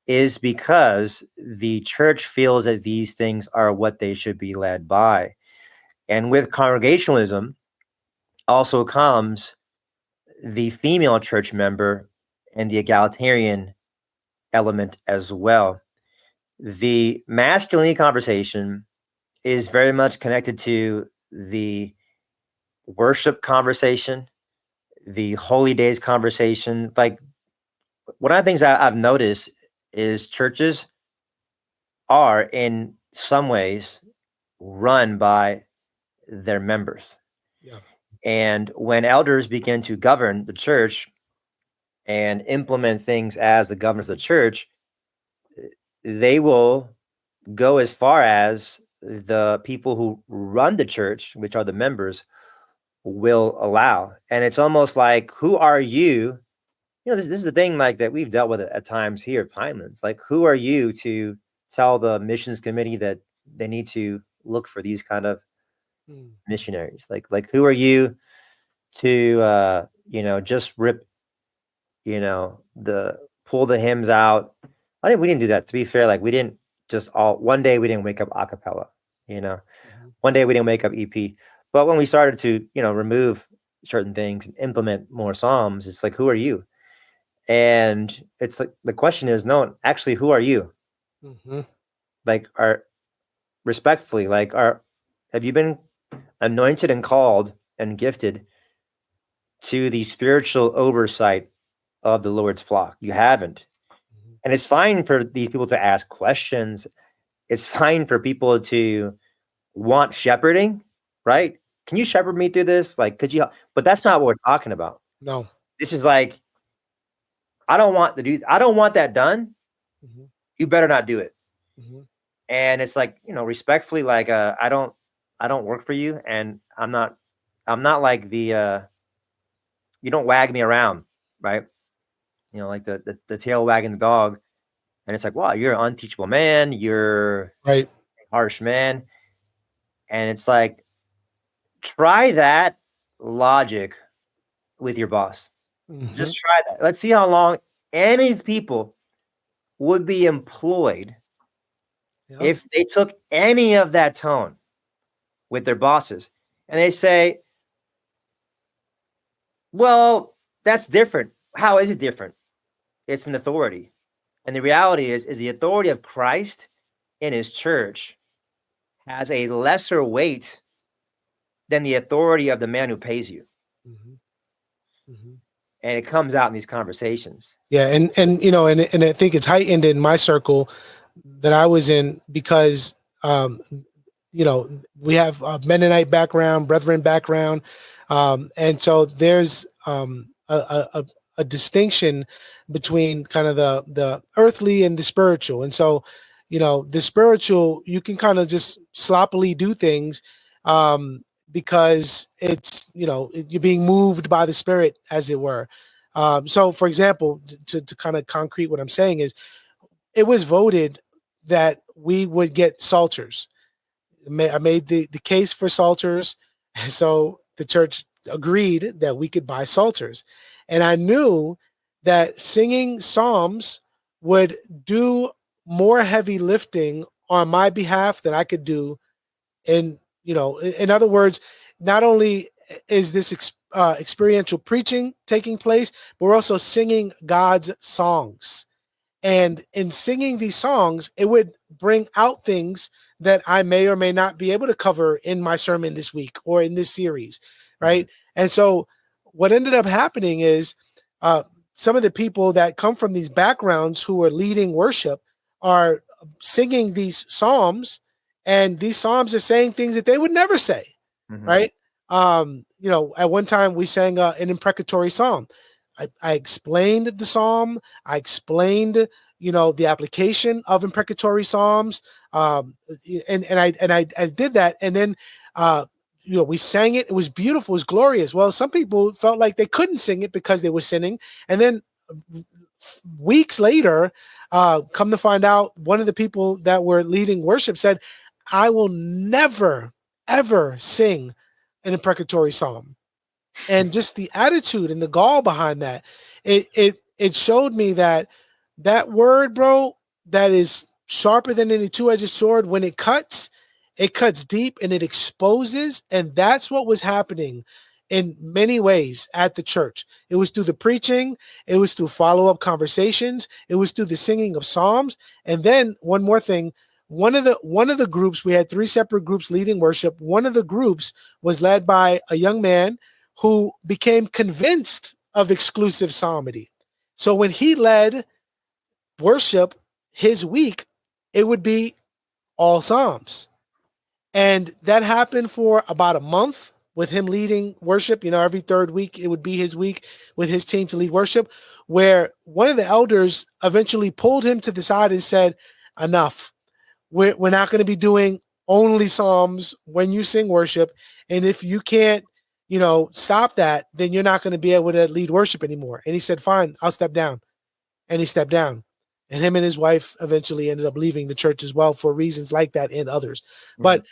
is because the church feels that these things are what they should be led by. And with congregationalism also comes the female church member and the egalitarian element as well. The masculinity conversation is very much connected to the worship conversation, the holy days conversation. Like, one of the things I've noticed is churches are in some ways run by their members. Yeah. And when elders begin to govern the church and implement things as the governors of the church, they will go as far as the people who run the church, which are the members, will allow. And it's almost like, who are you? This is the thing like that we've dealt with at times here at Pinelands. Like, who are you to tell the missions committee that they need to look for these kind of missionaries? Like who are you to just rip, pull the hymns out? We didn't do that. To be fair, like, we didn't just one day we didn't wake up a cappella, one day we didn't wake up EP. But when we started to, remove certain things and implement more psalms, it's like, who are you? And it's like, the question is, no, actually, who are you? Like, respectfully, like, have you been anointed and called and gifted to the spiritual oversight of the Lord's flock? You haven't. And it's fine for these people to ask questions. It's fine for people to want shepherding, right? Can you shepherd me through this? Like, could you? But that's not what we're talking about. No. This is like, I don't want that done. You better not do it. And it's like, respectfully, like, I don't work for you, and I'm not like the you don't wag me around, right? Like the tail wagging the dog. And it's like, wow, you're an unteachable man, you're right, a harsh man. And it's like, try that logic with your boss. Just try that. Let's see how long any of these people would be employed if they took any of that tone with their bosses. And they say, well, that's different. How is it different? It's an authority. And the reality is the authority of Christ in his church has a lesser weight than the authority of the man who pays you. And it comes out in these conversations. Yeah. And I think it's heightened in my circle that I was in because, we have a Mennonite background, Brethren background. And so there's a distinction between kind of the earthly and the spiritual. And so, the spiritual, you can kind of just sloppily do things because it's, you're being moved by the Spirit, as it were. So, for example, to kind of concrete what I'm saying is, it was voted that we would get psalters. I made the case for psalters. So the church agreed that we could buy psalters. And I knew that singing psalms would do more heavy lifting on my behalf than I could do. And, in other words, not only is this experiential preaching taking place, but we're also singing God's songs. And in singing these songs, it would bring out things that I may or may not be able to cover in my sermon this week or in this series, right? And so what ended up happening is some of the people that come from these backgrounds who are leading worship are singing these psalms, and these psalms are saying things that they would never say, right? At one time we sang an imprecatory psalm. I explained the psalm. I explained, the application of imprecatory psalms, and I did that, and then we sang it. It was beautiful. It was glorious. Well, some people felt like they couldn't sing it because they were sinning, and then weeks later, come to find out, one of the people that were leading worship said, "I will never ever sing an imprecatory psalm." And just the attitude and the gall behind that, it showed me that word, bro, that is sharper than any two-edged sword. When it cuts deep and it exposes. And that's what was happening in many ways at the church. It was through the preaching. It was through follow-up conversations. It was through the singing of psalms. And then one more thing, one of the groups, we had 3 separate groups leading worship. One of the groups was led by a young man who became convinced of exclusive psalmody. So when he led worship his week, it would be all psalms. And that happened for about a month with him leading worship. Every third week, it would be his week with his team to lead worship, where one of the elders eventually pulled him to the side and said, "Enough. We're not going to be doing only psalms when you sing worship. And if you can't, stop that, then you're not going to be able to lead worship anymore." And he said, "Fine, I'll step down." And he stepped down. And him and his wife eventually ended up leaving the church as well for reasons like that and others. But,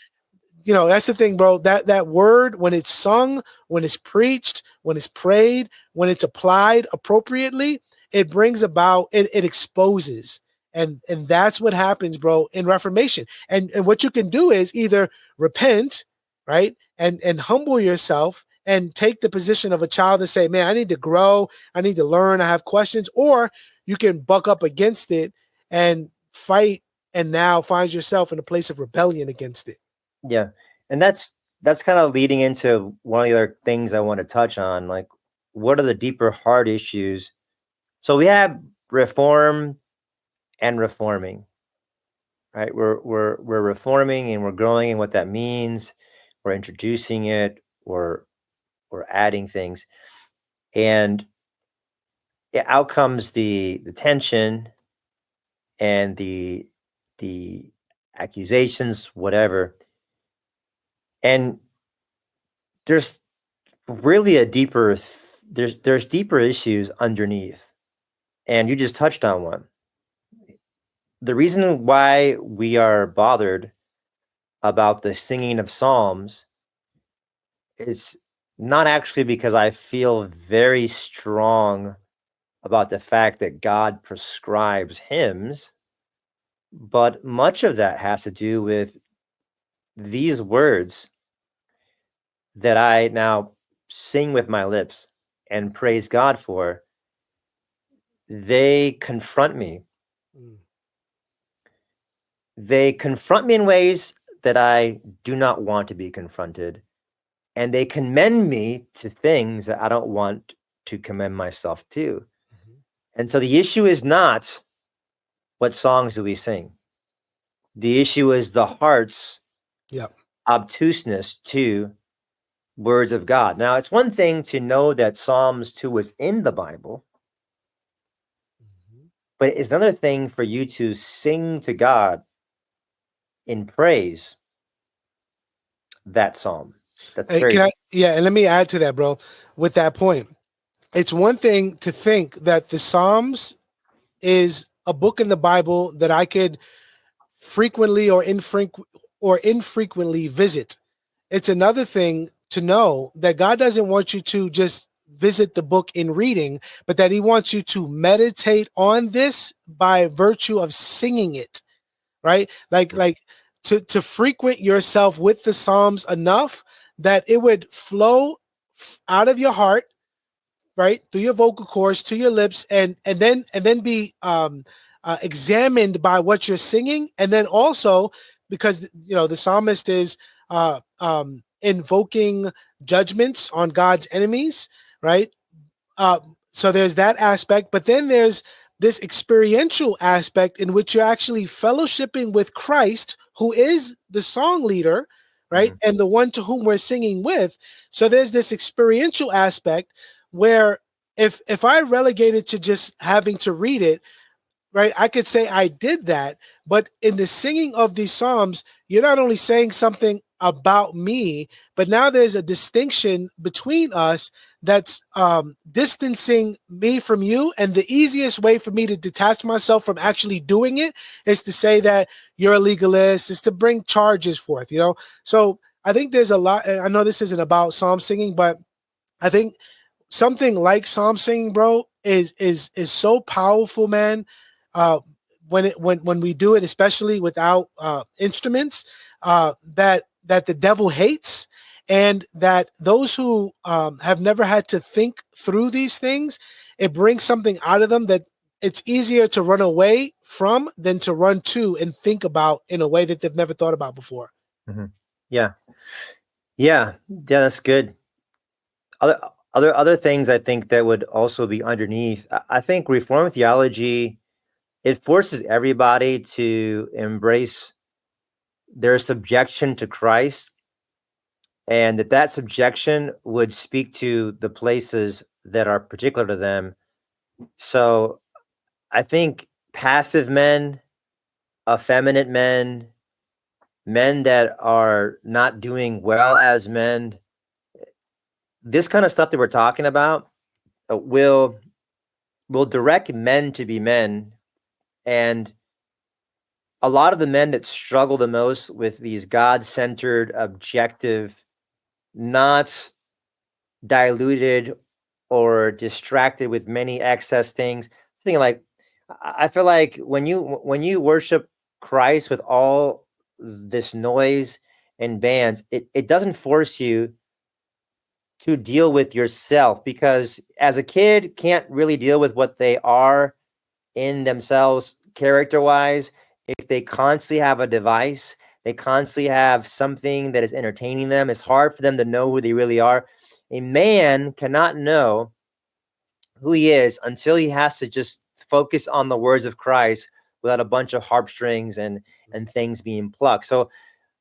that's the thing, bro, that word, when it's sung, when it's preached, when it's prayed, when it's applied appropriately, it brings about, it exposes. And that's what happens, bro, in Reformation. And what you can do is either repent, right? And humble yourself and take the position of a child and say, "Man, I need to grow. I need to learn. I have questions." Or you can buck up against it and fight, and now find yourself in a place of rebellion against it. Yeah. And that's kind of leading into one of the other things I want to touch on. Like, what are the deeper heart issues? So we have reform and reforming, right? We're reforming and we're growing in what that means. We're introducing it, or we're adding things. And out comes the tension and the accusations, whatever. And there's really a deeper there's deeper issues underneath. And you just touched on one. The reason why we are bothered about the singing of psalms is not actually because I feel very strong about the fact that God prescribes hymns, but much of that has to do with these words that I now sing with my lips and praise God for. They confront me. They confront me in ways that I do not want to be confronted. And they commend me to things that I don't want to commend myself to. And so the issue is not what songs do we sing. The issue is the heart's obtuseness to words of God. Now, it's one thing to know that Psalms 2 was in the Bible, but it's another thing for you to sing to God in praise that psalm. That's Hey, very and let me add to that, bro, with that point. It's one thing to think that the Psalms is a book in the Bible that I could frequently or or infrequently visit. It's another thing to know that God doesn't want you to just visit the book in reading, but that he wants you to meditate on this by virtue of singing it, right? Like to frequent yourself with the Psalms enough that it would flow out of your heart, right, through your vocal cords to your lips, and then be examined by what you're singing, and then also because the psalmist is invoking judgments on God's enemies, right? So there's that aspect, but then there's this experiential aspect in which you're actually fellowshipping with Christ, who is the song leader, right? Mm-hmm. And the one to whom we're singing with. So there's this experiential aspect where if I relegated to just having to read it, right, I could say I did that, but in the singing of these Psalms, you're not only saying something about me, but now there's a distinction between us that's distancing me from you. And the easiest way for me to detach myself from actually doing it is to say that you're a legalist, is to bring charges forth, So I think there's a lot. I know this isn't about psalm singing, but I think something like psalm singing, bro, is so powerful, man. When we do it, especially without instruments, that the devil hates, and that those who have never had to think through these things, it brings something out of them that it's easier to run away from than to run to and think about in a way that they've never thought about before. Mm-hmm. Yeah, that's good. Other things I think that would also be underneath. I think Reformed theology, it forces everybody to embrace their subjection to Christ, and that subjection would speak to the places that are particular to them. So I think passive men, effeminate men that are not doing well as men, this kind of stuff that we're talking about will direct men to be men. And a lot of the men that struggle the most with these God-centered, objective, not diluted or distracted with many excess things. I feel like when you worship Christ with all this noise and bands, it doesn't force you to deal with yourself, because as a kid can't really deal with what they are in themselves character-wise. If they constantly have a device, they constantly have something that is entertaining them, it's hard for them to know who they really are. A man cannot know who he is until he has to just focus on the words of Christ without a bunch of harp strings and things being plucked. So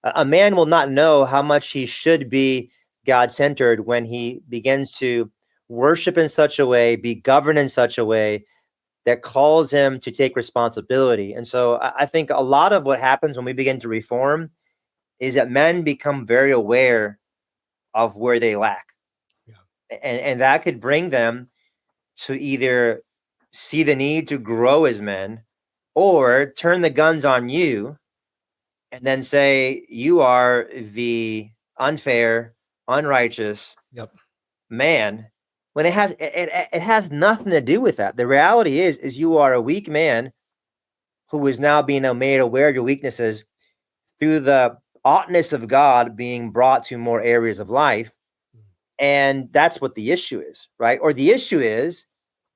a man will not know how much he should be God-centered when he begins to worship in such a way, be governed in such a way that calls him to take responsibility. And so I think a lot of what happens when we begin to reform is that men become very aware of where they lack. Yeah. And that could bring them to either see the need to grow as men, or turn the guns on you and then say you are the unfair, unrighteous man, when it has nothing to do with that. The reality is you are a weak man who is now being made aware of your weaknesses through the oughtness of God being brought to more areas of life. And that's what the issue is, right? Or the issue is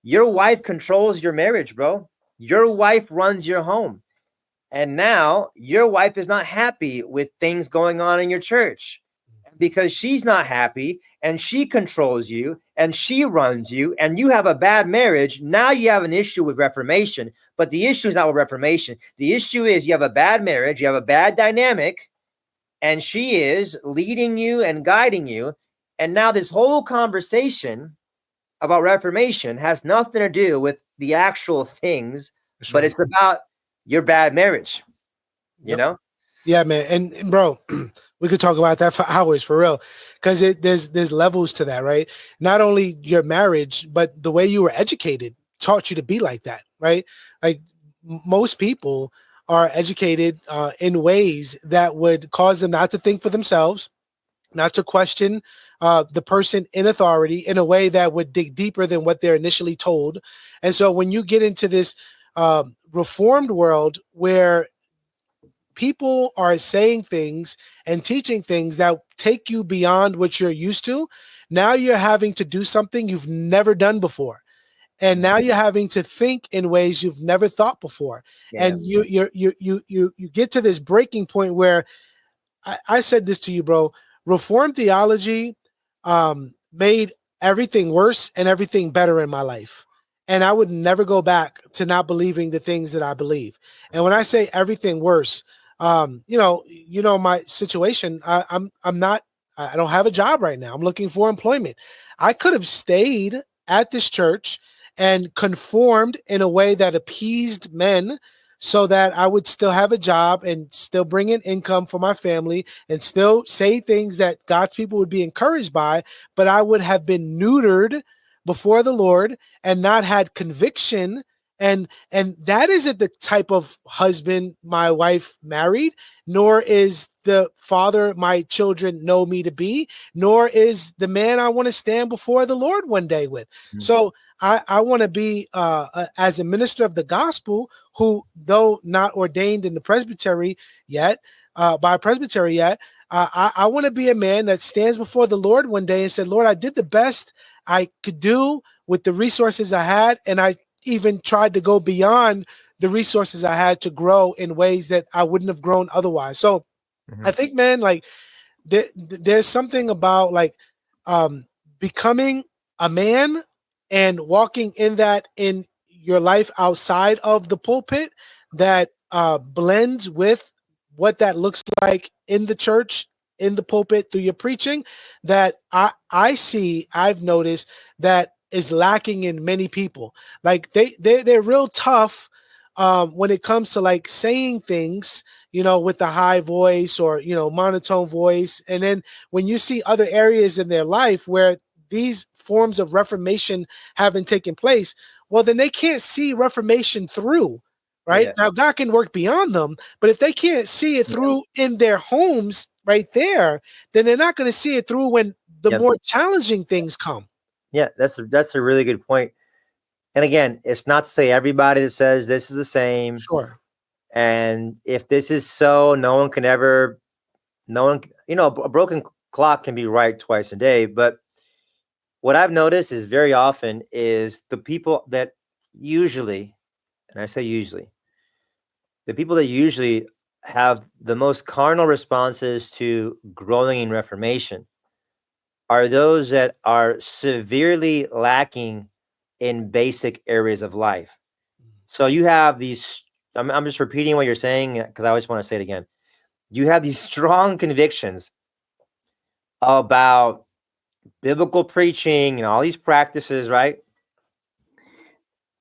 your wife controls your marriage, bro. Your wife runs your home. And now your wife is not happy with things going on in your church, because she's not happy and she controls you and she runs you, and you have a bad marriage. Now you have an issue with Reformation, but the issue is not with Reformation. The issue is you have a bad marriage, you have a bad dynamic, and she is leading you and guiding you. And now this whole conversation about Reformation has nothing to do with the actual things, but it's about your bad marriage, you know? Yeah, man. And bro, we could talk about that for hours, for real, because there's levels to that, right? Not only your marriage, but the way you were educated taught you to be like that, right? Like most people are educated in ways that would cause them not to think for themselves, not to question the person in authority in a way that would dig deeper than what they're initially told. And so when you get into this reformed world where people are saying things and teaching things that take you beyond what you're used to, now you're having to do something you've never done before. And now you're having to think in ways you've never thought before. Yeah. And you get to this breaking point where I said this to you, bro. Reformed theology made everything worse and everything better in my life. And I would never go back to not believing the things that I believe. And when I say everything worse, you know my situation. I don't have a job right now. I'm looking for employment. I could have stayed at this church and conformed in a way that appeased men so that I would still have a job and still bring in income for my family and still say things that God's people would be encouraged by, but I would have been neutered before the Lord and not had conviction. And that isn't the type of husband my wife married, nor is the father my children know me to be, nor is the man I want to stand before the Lord one day with. Mm-hmm. So I want to be, as a minister of the gospel, who, though not ordained in the presbytery yet, by a presbytery yet, I want to be a man that stands before the Lord one day and said, Lord, I did the best I could do with the resources I had, and I even tried to go beyond the resources I had to grow in ways that I wouldn't have grown otherwise. So I think, man, like there's something about like becoming a man and walking in that in your life outside of the pulpit that blends with what that looks like in the church, in the pulpit, through your preaching, that I've noticed that is lacking in many people. Like they're real tough when it comes to like saying things, you know, with the high voice or, you know, monotone voice. And then when you see other areas in their life where these forms of reformation haven't taken place, well, then they can't see reformation through, right? Yeah. Now, God can work beyond them, but if they can't see it through in their homes right there, then they're not going to see it through when the more challenging things come. Yeah, that's a really good point. And again, it's not to say everybody that says this is the same. Sure. And if this is so, no one, you know, a broken clock can be right twice a day. But what I've noticed is very often is the people that usually, and I say usually, the people that usually have the most carnal responses to growing in Reformation are those that are severely lacking in basic areas of life. So you have these, I'm just repeating what you're saying because I always want to say it again. You have these strong convictions about biblical preaching and all these practices, right?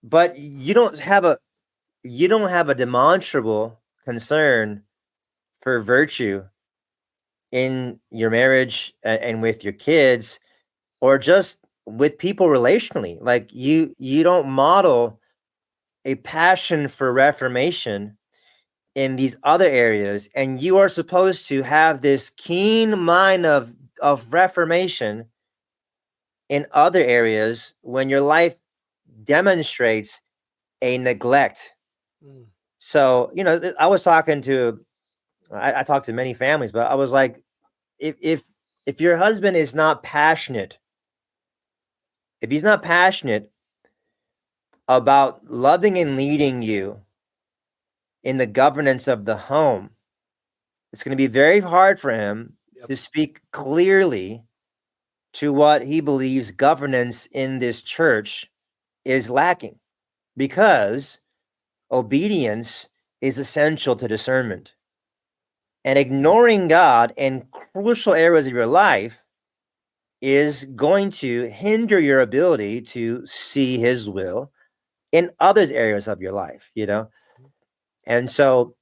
But you don't have a demonstrable concern for virtue in your marriage and with your kids, or just with people relationally. Like you don't model a passion for reformation in these other areas, and you are supposed to have this keen mind of reformation in other areas when your life demonstrates a neglect. So, you know, I was talking to, I talked to many families, but I was like, if your husband is not passionate, if he's not passionate about loving and leading you in the governance of the home, it's going to be very hard for him to speak clearly to what he believes governance in this church is lacking, because obedience is essential to discernment. And ignoring God in crucial areas of your life is going to hinder your ability to see his will in other areas of your life, you know? And so,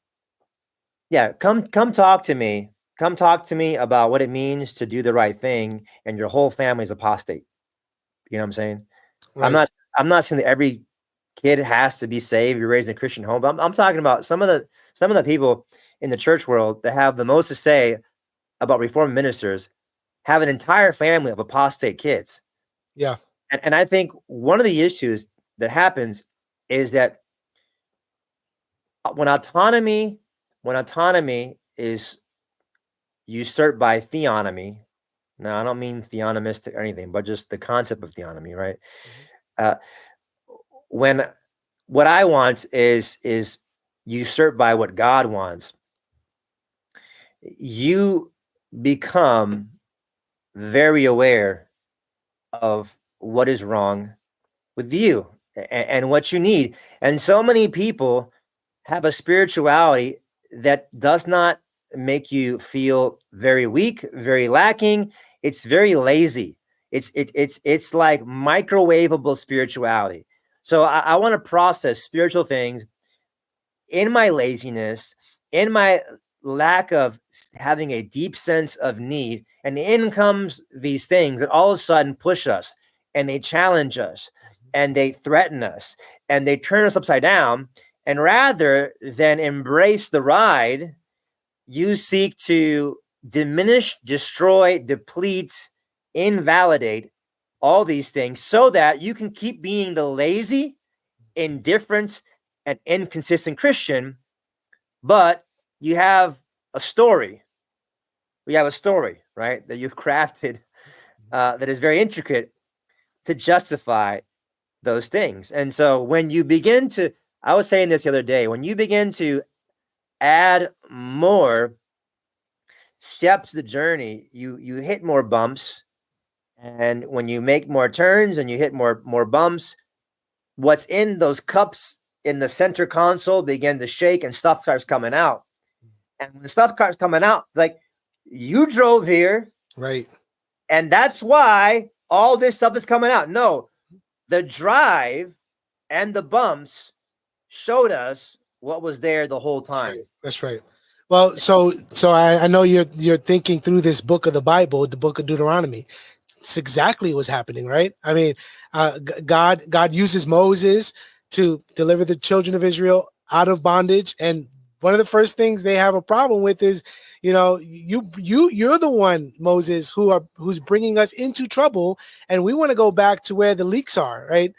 yeah, come talk to me. Come talk to me about what it means to do the right thing and your whole family's apostate. You know what I'm saying? Right. I'm not saying that every kid has to be saved. You're raised in a Christian home. But I'm talking about some of the people in the church world that have the most to say about Reformed ministers have an entire family of apostate kids. Yeah. And I think one of the issues that happens is that when autonomy is usurped by theonomy. Now, I don't mean theonomistic or anything, but just the concept of theonomy, right? When what I want is usurped by what God wants, you become very aware of what is wrong with you and what you need. And so many people have a spirituality that does not make you feel very weak, very lacking. It's very lazy. It's like microwavable spirituality. So I want to process spiritual things in my laziness, in my lack of having a deep sense of need. And in comes these things that all of a sudden push us, and they challenge us, and they threaten us, and they turn us upside down. And rather than embrace the ride, you seek to diminish, destroy, deplete, invalidate all these things so that you can keep being the lazy, indifferent, and inconsistent Christian. But you have a story. We have a story, right, that you've crafted that is very intricate to justify those things. And so when you begin to, I was saying this the other day, when you begin to add more steps to the journey, you hit more bumps. And when you make more turns and you hit more bumps, what's in those cups in the center console begin to shake and stuff starts coming out. And when the stuff starts coming out, like, you drove here. Right. And that's why all this stuff is coming out. No, the drive and the bumps showed us what was there the whole time. That's right. Well, so I know you're thinking through this book of the Bible, the book of Deuteronomy. It's exactly what's happening, right? I mean, God uses Moses to deliver the children of Israel out of bondage, and one of the first things they have a problem with is, you're the one, Moses, who's bringing us into trouble, and we want to go back to where the leaks are, right?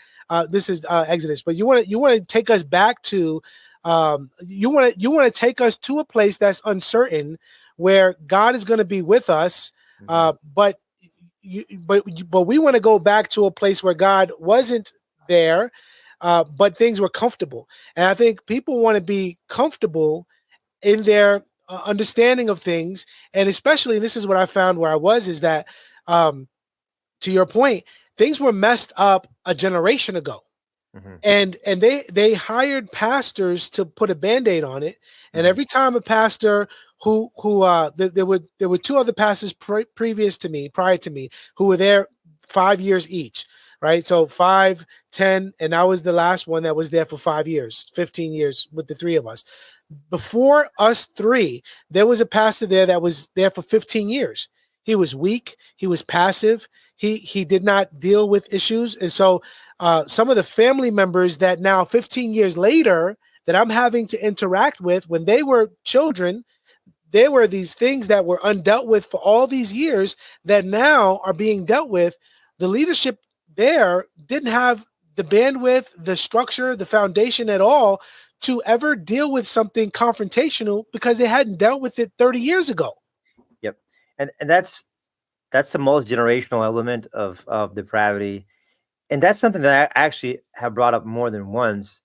This is Exodus, but you want to take us back to, you want to take us to a place that's uncertain, where God is going to be with us, but we want to go back to a place where God wasn't there, but things were comfortable. And I think people want to be comfortable in their understanding of things. And especially, this is what I found where I was, is that, to your point, things were messed up a generation ago. And they hired pastors to put a Band-Aid on it. And every time a pastor there were two other pastors prior to me, who were there 5 years each, right? So 5, 10, and I was the last one that was there for 5 years, 15 years with the three of us. Before us three, there was a pastor there that was there for 15 years. He was weak. He was passive. He did not deal with issues. And so some of the family members that now 15 years later that I'm having to interact with, when they were children, there were these things that were undealt with for all these years that now are being dealt with. The leadership there didn't have the bandwidth, the structure, the foundation at all to ever deal with something confrontational because they hadn't dealt with it 30 years ago. Yep. And that's the most generational element of depravity. And that's something that I actually have brought up more than once.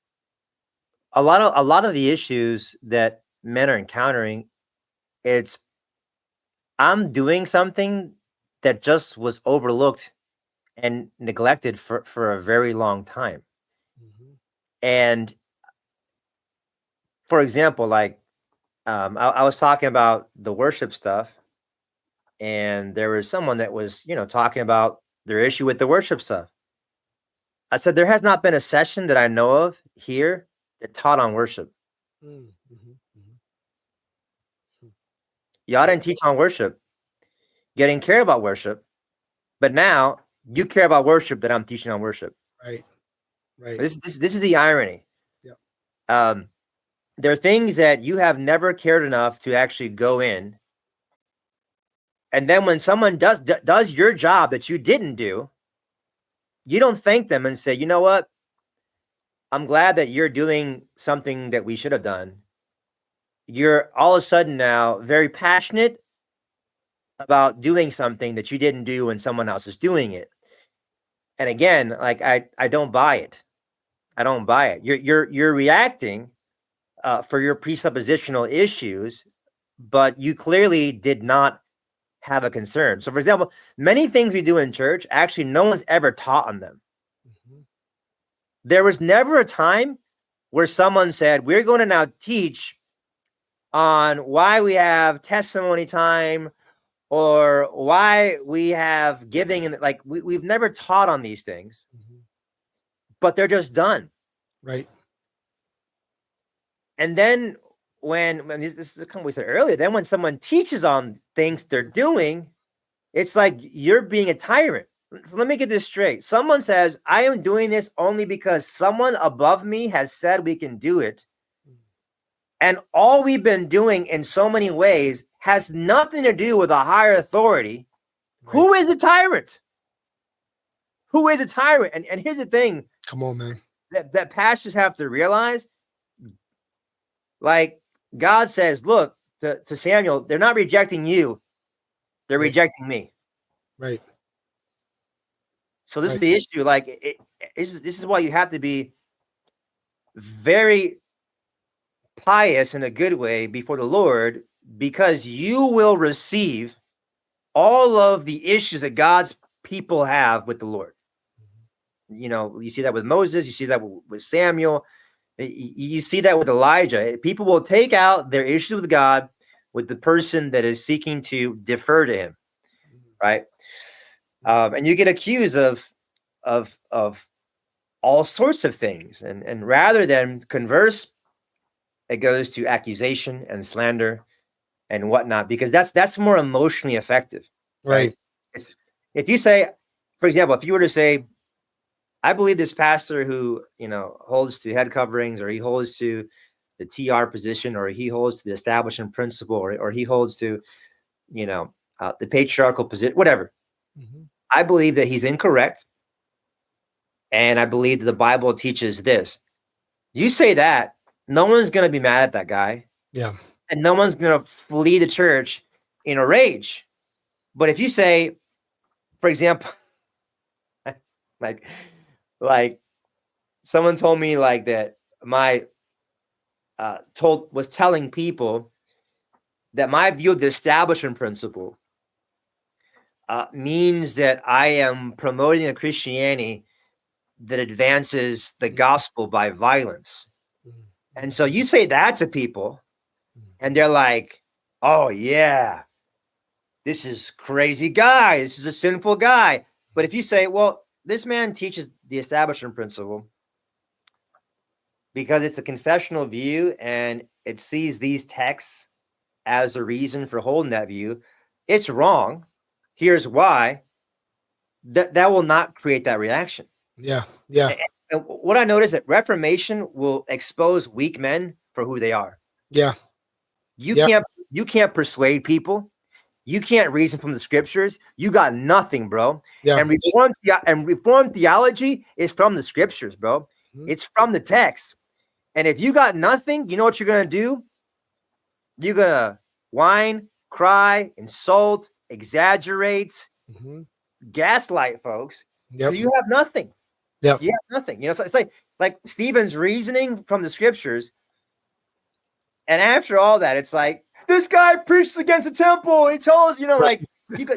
A lot of the issues that men are encountering, it's, I'm doing something that just was overlooked and neglected for a very long time. And for example, like, I was talking about the worship stuff, and there was someone that was, talking about their issue with the worship stuff. I said, there has not been a session that I know of here that taught on worship. Y'all didn't teach on worship. You didn't care about worship, but now you care about worship that I'm teaching on worship. Right. Right. This is the irony. Yeah. There are things that you have never cared enough to actually go in. And then when someone does your job that you didn't do, you don't thank them and say, you know what? I'm glad that you're doing something that we should have done. You're all of a sudden now very passionate about doing something that you didn't do when someone else is doing it. And again, like I don't buy it. I don't buy it. You're reacting for your presuppositional issues, but you clearly did not have a concern. So, for example, many things we do in church, actually, no one's ever taught on them. Mm-hmm. There was never a time where someone said, we're going to now teach on why we have testimony time or why we have giving. And like, we've never taught on these things, but they're just done. Right. And then when this is what we said earlier, then when someone teaches on things they're doing, it's like you're being a tyrant. So let me get this straight. Someone says, I am doing this only because someone above me has said we can do it. And all we've been doing in so many ways has nothing to do with a higher authority. Right. Who is a tyrant? Who is a tyrant? And here's the thing. Come on, man. That pastors have to realize, like God says, look, to Samuel, they're not rejecting you. They're rejecting me. Right. So this is the issue. Like, this is why you have to be very pious in a good way before the Lord, because you will receive all of the issues that God's people have with the Lord. You know, you see that with Moses, you see that with Samuel, you see that with Elijah. People will take out their issues with God with the person that is seeking to defer to him, right? And you get accused of all sorts of things, and rather than converse, it goes to accusation and slander and whatnot, because that's more emotionally effective, right? It's, if you say, for example, if you were to say, I believe this pastor who, you know, holds to head coverings, or he holds to the TR position, or he holds to the establishment principle, or he holds to, you know, the patriarchal position, whatever. Mm-hmm. I believe that he's incorrect. And I believe that the Bible teaches this. You say that, no one's going to be mad at that guy. Yeah. And no one's going to flee the church in a rage. But if you say, for example, like someone told me like that was telling people that my view of the establishment principle means that I am promoting a Christianity that advances the gospel by violence. And so you say that to people and they're like, oh yeah, this is crazy guy. This is a sinful guy. But if you say, well, this man teaches the establishment principle because it's a confessional view and it sees these texts as a reason for holding that view, it's wrong. Here's why. That will not create that reaction. Yeah. Yeah. And what I noticed that Reformation will expose weak men for who they are. Yeah. You can't persuade people. You can't reason from the scriptures. You got nothing, bro. Yeah. And Reformed theology is from the scriptures, bro. Mm-hmm. It's from the text. And if you got nothing, you know what you're going to do? You're going to whine, cry, insult, exaggerate, gaslight folks. Yep. You have nothing. Yeah. You have nothing. You know, so it's like Stephen's reasoning from the scriptures. And after all that, it's like, this guy preaches against the temple. He tells, you know, like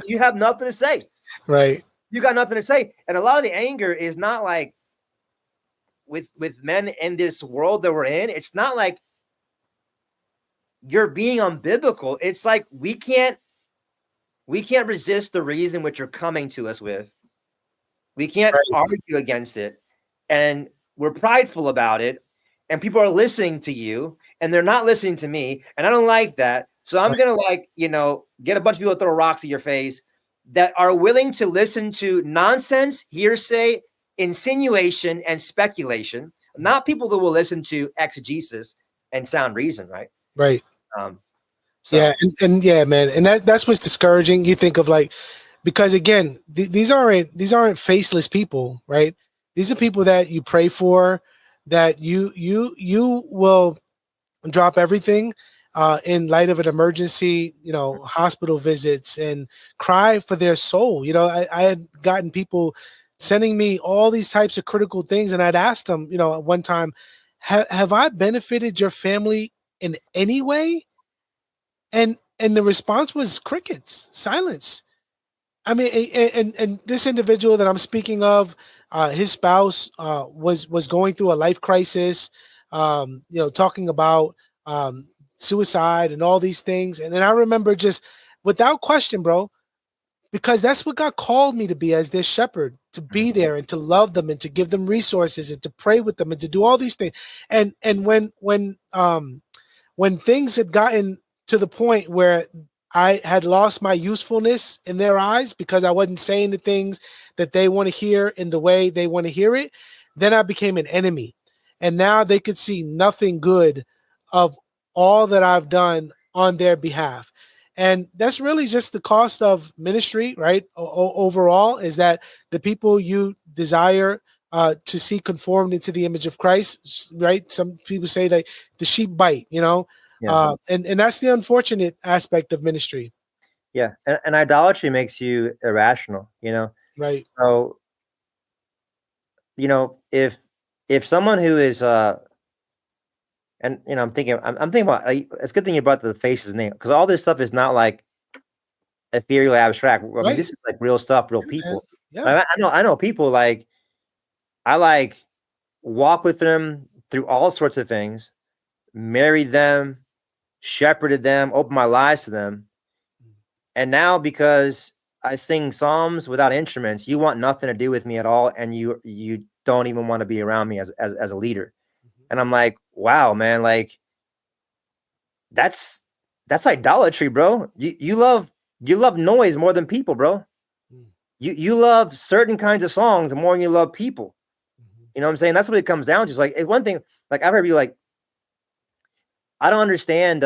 you have nothing to say. Right. You got nothing to say. And a lot of the anger is not like with men in this world that we're in. It's not like you're being unbiblical. It's like we can't resist the reason which you're coming to us with. We can't argue against it. And we're prideful about it. And people are listening to you and they're not listening to me. And I don't like that. So I'm going to get a bunch of people to throw rocks at your face that are willing to listen to nonsense, hearsay, insinuation and speculation, not people that will listen to exegesis and sound reason, right? Right. So. Yeah, and yeah, man, and that's what's discouraging. You think of like, because again, these aren't faceless people, right? These are people that you pray for, that you will drop everything in light of an emergency, hospital visits, and cry for their soul. I had gotten people sending me all these types of critical things, and I'd asked them, at one time, have I benefited your family in any way? And the response was crickets, silence. I mean, and this individual that I'm speaking of, his spouse was going through a life crisis, talking about suicide and all these things. And then I remember, just without question, bro, because that's what God called me to be, as their shepherd, to be there and to love them and to give them resources and to pray with them and to do all these things. And when things had gotten to the point where I had lost my usefulness in their eyes because I wasn't saying the things that they want to hear in the way they want to hear it, then I became an enemy. And now they could see nothing good of all that I've done on their behalf. And that's really just the cost of ministry, right? Overall, is that the people you desire to see conformed into the image of Christ, right? Some people say that the sheep bite, Yeah. And that's the unfortunate aspect of ministry. Yeah. And idolatry makes you irrational, Right. So, if someone who is, and I'm thinking about, it's a good thing you brought the face's name, because all this stuff is not like ethereal, abstract. I mean, this is like real stuff, real people. Yeah. I know people, like, I walk with them through all sorts of things, married them, shepherded them, opened my lives to them. And now, because I sing psalms without instruments, you want nothing to do with me at all. And you don't even want to be around me as a leader. And I'm like, wow, man, like that's idolatry, bro. You love noise more than people, bro. You love certain kinds of songs more than you love people. You know what I'm saying? That's what it comes down to. It's like, one thing, like, I've heard you, like, I don't understand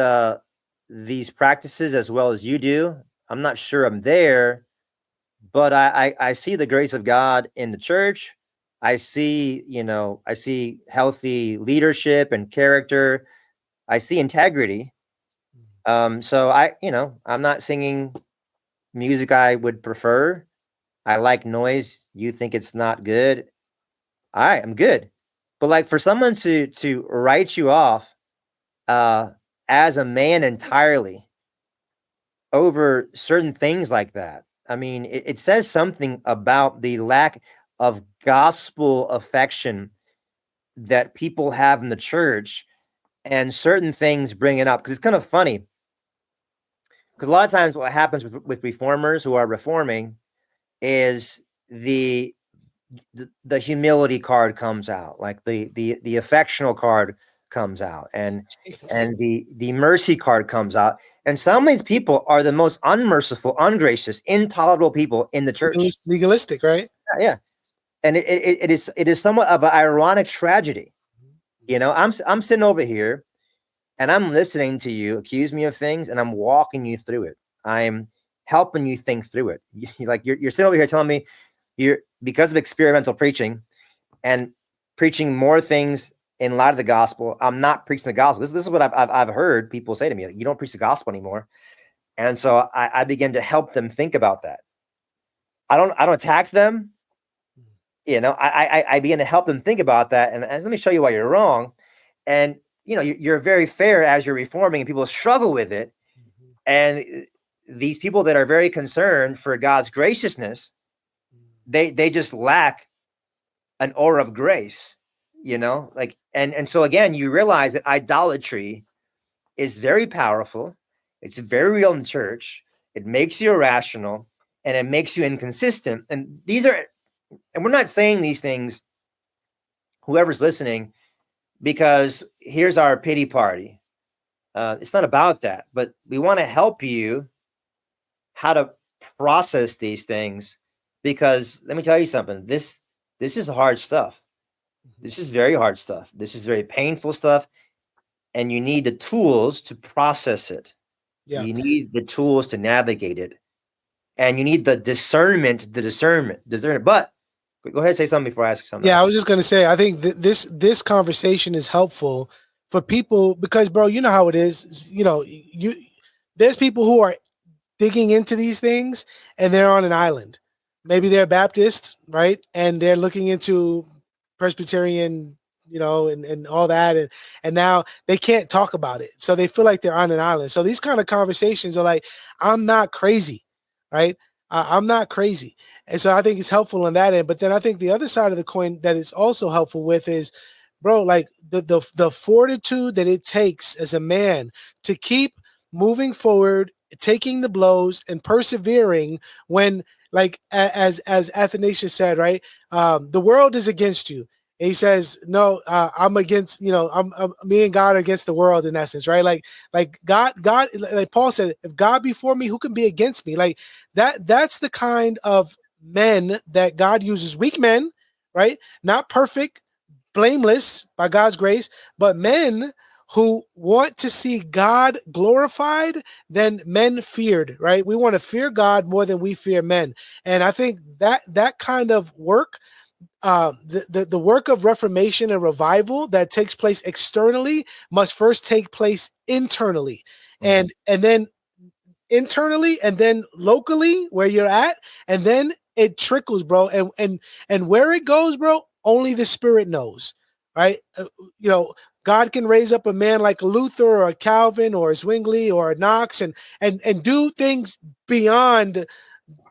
these practices as well as you do. I'm not sure I'm there, but I see the grace of God in the church. I see healthy leadership and character. I see integrity. So I'm not singing music I would prefer. I like noise. You think it's not good. All right, I'm good. But, like, for someone to write you off as a man entirely over certain things like that, I mean, it says something about the lack of gospel affection that people have in the church, and certain things bring it up. Because it's kind of funny, because a lot of times what happens with reformers who are reforming is the humility card comes out, like the affectional card comes out, and the mercy card comes out. And some of these people are the most unmerciful, ungracious, intolerable people in the church. Legalistic, right? Yeah. And it is somewhat of an ironic tragedy. I'm sitting over here and I'm listening to you accuse me of things, and I'm walking you through it. I'm helping you think through it. Like, you're sitting over here telling me, you're, because of experimental preaching and preaching more things in light of the gospel, I'm not preaching the gospel. This is what I've heard people say to me, like, you don't preach the gospel anymore. And so I begin to help them think about that. I don't attack them. I begin to help them think about that. And let me show you why you're wrong. And, you're very fair as you're reforming, and people struggle with it. And these people that are very concerned for God's graciousness, they just lack an aura of grace, like, and so again, you realize that idolatry is very powerful. It's very real in the church. It makes you irrational, and it makes you inconsistent. And we're not saying these things, whoever's listening, because here's our pity party. It's not about that, but we want to help you how to process these things, because let me tell you something, this this is hard stuff. This is very hard stuff. This is very painful stuff. And you need the tools to process it. Yeah. You need the tools to navigate it. And you need the discernment. But go ahead and say something before I ask something. Yeah, I was just gonna say, I think this conversation is helpful for people because, bro, you know how it is. You know, there's people who are digging into these things and they're on an island. Maybe they're Baptist, right? And they're looking into Presbyterian, you know, and all that, and now they can't talk about it, so they feel like they're on an island. So these kind of conversations are like, I'm not crazy, right? I'm not crazy. And so I think it's helpful on that end. But then I think the other side of the coin that is also helpful with is, bro, like the fortitude that it takes as a man to keep moving forward, taking the blows and persevering when, like, as Athanasius said, right? The world is against you. And he says, no, I'm against, you know, I'm me and God are against the world in essence, right? Like God, like Paul said, if God be for me, who can be against me? Like that's the kind of men that God uses, weak men, right? Not perfect, blameless by God's grace, but men who want to see God glorified than men feared, right? We want to fear God more than we fear men. And I think that kind of work, the work of reformation and revival that takes place externally must first take place internally, and then internally, and then locally where you're at, and then it trickles, bro. And where it goes, bro, only the Spirit knows, right? You know, God can raise up a man like a Luther or a Calvin or a Zwingli or a Knox and do things beyond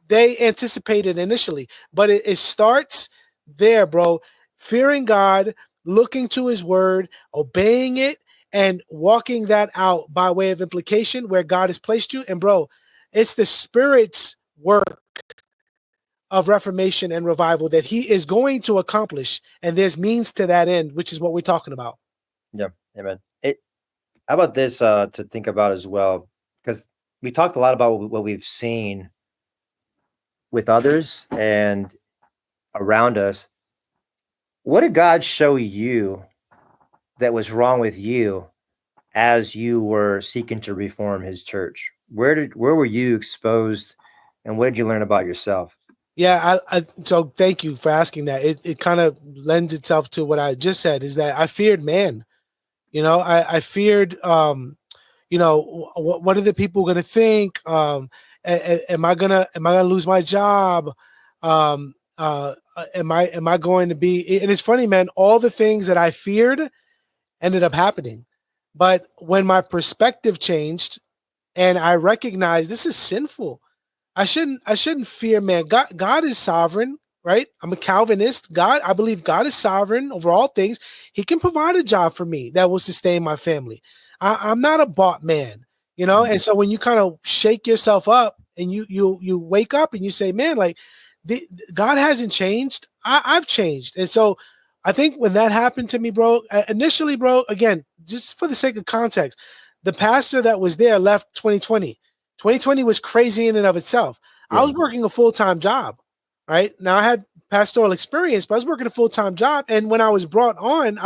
they anticipated initially, but it starts there, bro. Fearing God, looking to his word, obeying it, and walking that out by way of implication where God has placed you. And bro, it's the Spirit's work of reformation and revival that he is going to accomplish. And there's means to that end, which is what we're talking about. Yeah, amen. How about this to think about as well? Because we talked a lot about what we've seen with others and around us. What did God show you that was wrong with you as you were seeking to reform his church? Where were you exposed, and what did you learn about yourself? Yeah, so thank you for asking that. It kind of lends itself to what I just said, is that I feared man. You know, I feared, you know, what are the people going to think? Am I gonna lose my job? Am I going to be? And it's funny, man. All the things that I feared ended up happening, but when my perspective changed and I recognized this is sinful, I shouldn't fear man. God is sovereign, right? I'm a Calvinist. I believe God is sovereign over all things. He can provide a job for me that will sustain my family. I'm not a bought man, you know? And so when you kind of shake yourself up and you wake up and you say, man, like God hasn't changed. I've changed. And so I think when that happened to me, bro, initially, bro, again, just for the sake of context, the pastor that was there left 2020. 2020 was crazy in and of itself. Yeah. I was working a full-time job, right? Now I had pastoral experience, but I was working a full-time job. And when I was brought on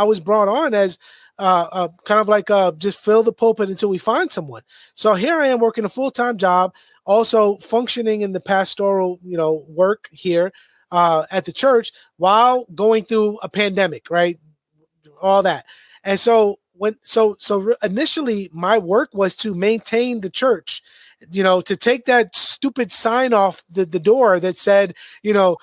as kind of like just fill the pulpit until we find someone. So here I am working a full-time job, also functioning in the pastoral, you know, work here at the church while going through a pandemic, right? All that. And so initially my work was to maintain the church, you know, to take that stupid sign off the door that said, you know,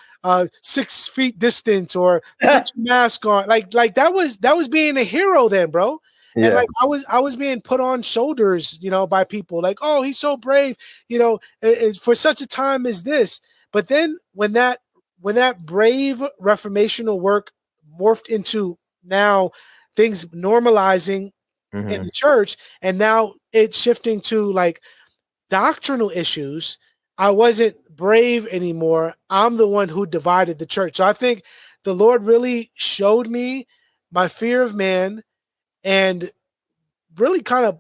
6 feet distance or put your mask on. Like that was being a hero then, bro. Yeah. And like I was being put on shoulders, you know, by people like, oh, he's so brave, you know, for such a time as this. But then when that brave reformational work morphed into now things normalizing in the church, and now it's shifting to like doctrinal issues, I wasn't brave anymore. I'm the one who divided the church. So I think the Lord really showed me my fear of man and really kind of,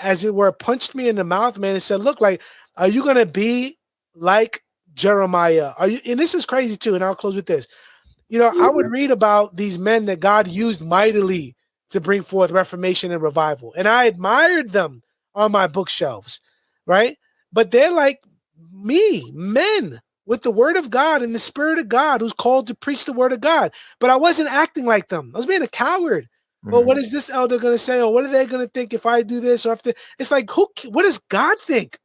as it were, punched me in the mouth, man, and said, look, like, are you going to be like Jeremiah? Are you? And this is crazy too. And I'll close with this. I would read about these men that God used mightily to bring forth Reformation and revival. And I admired them on my bookshelves, right? But they're like me, men with the word of God and the spirit of God who's called to preach the word of God. But I wasn't acting like them. I was being a coward. Well, what is this elder going to say? Or what are they going to think if I do this? Or if it's like, what does God think?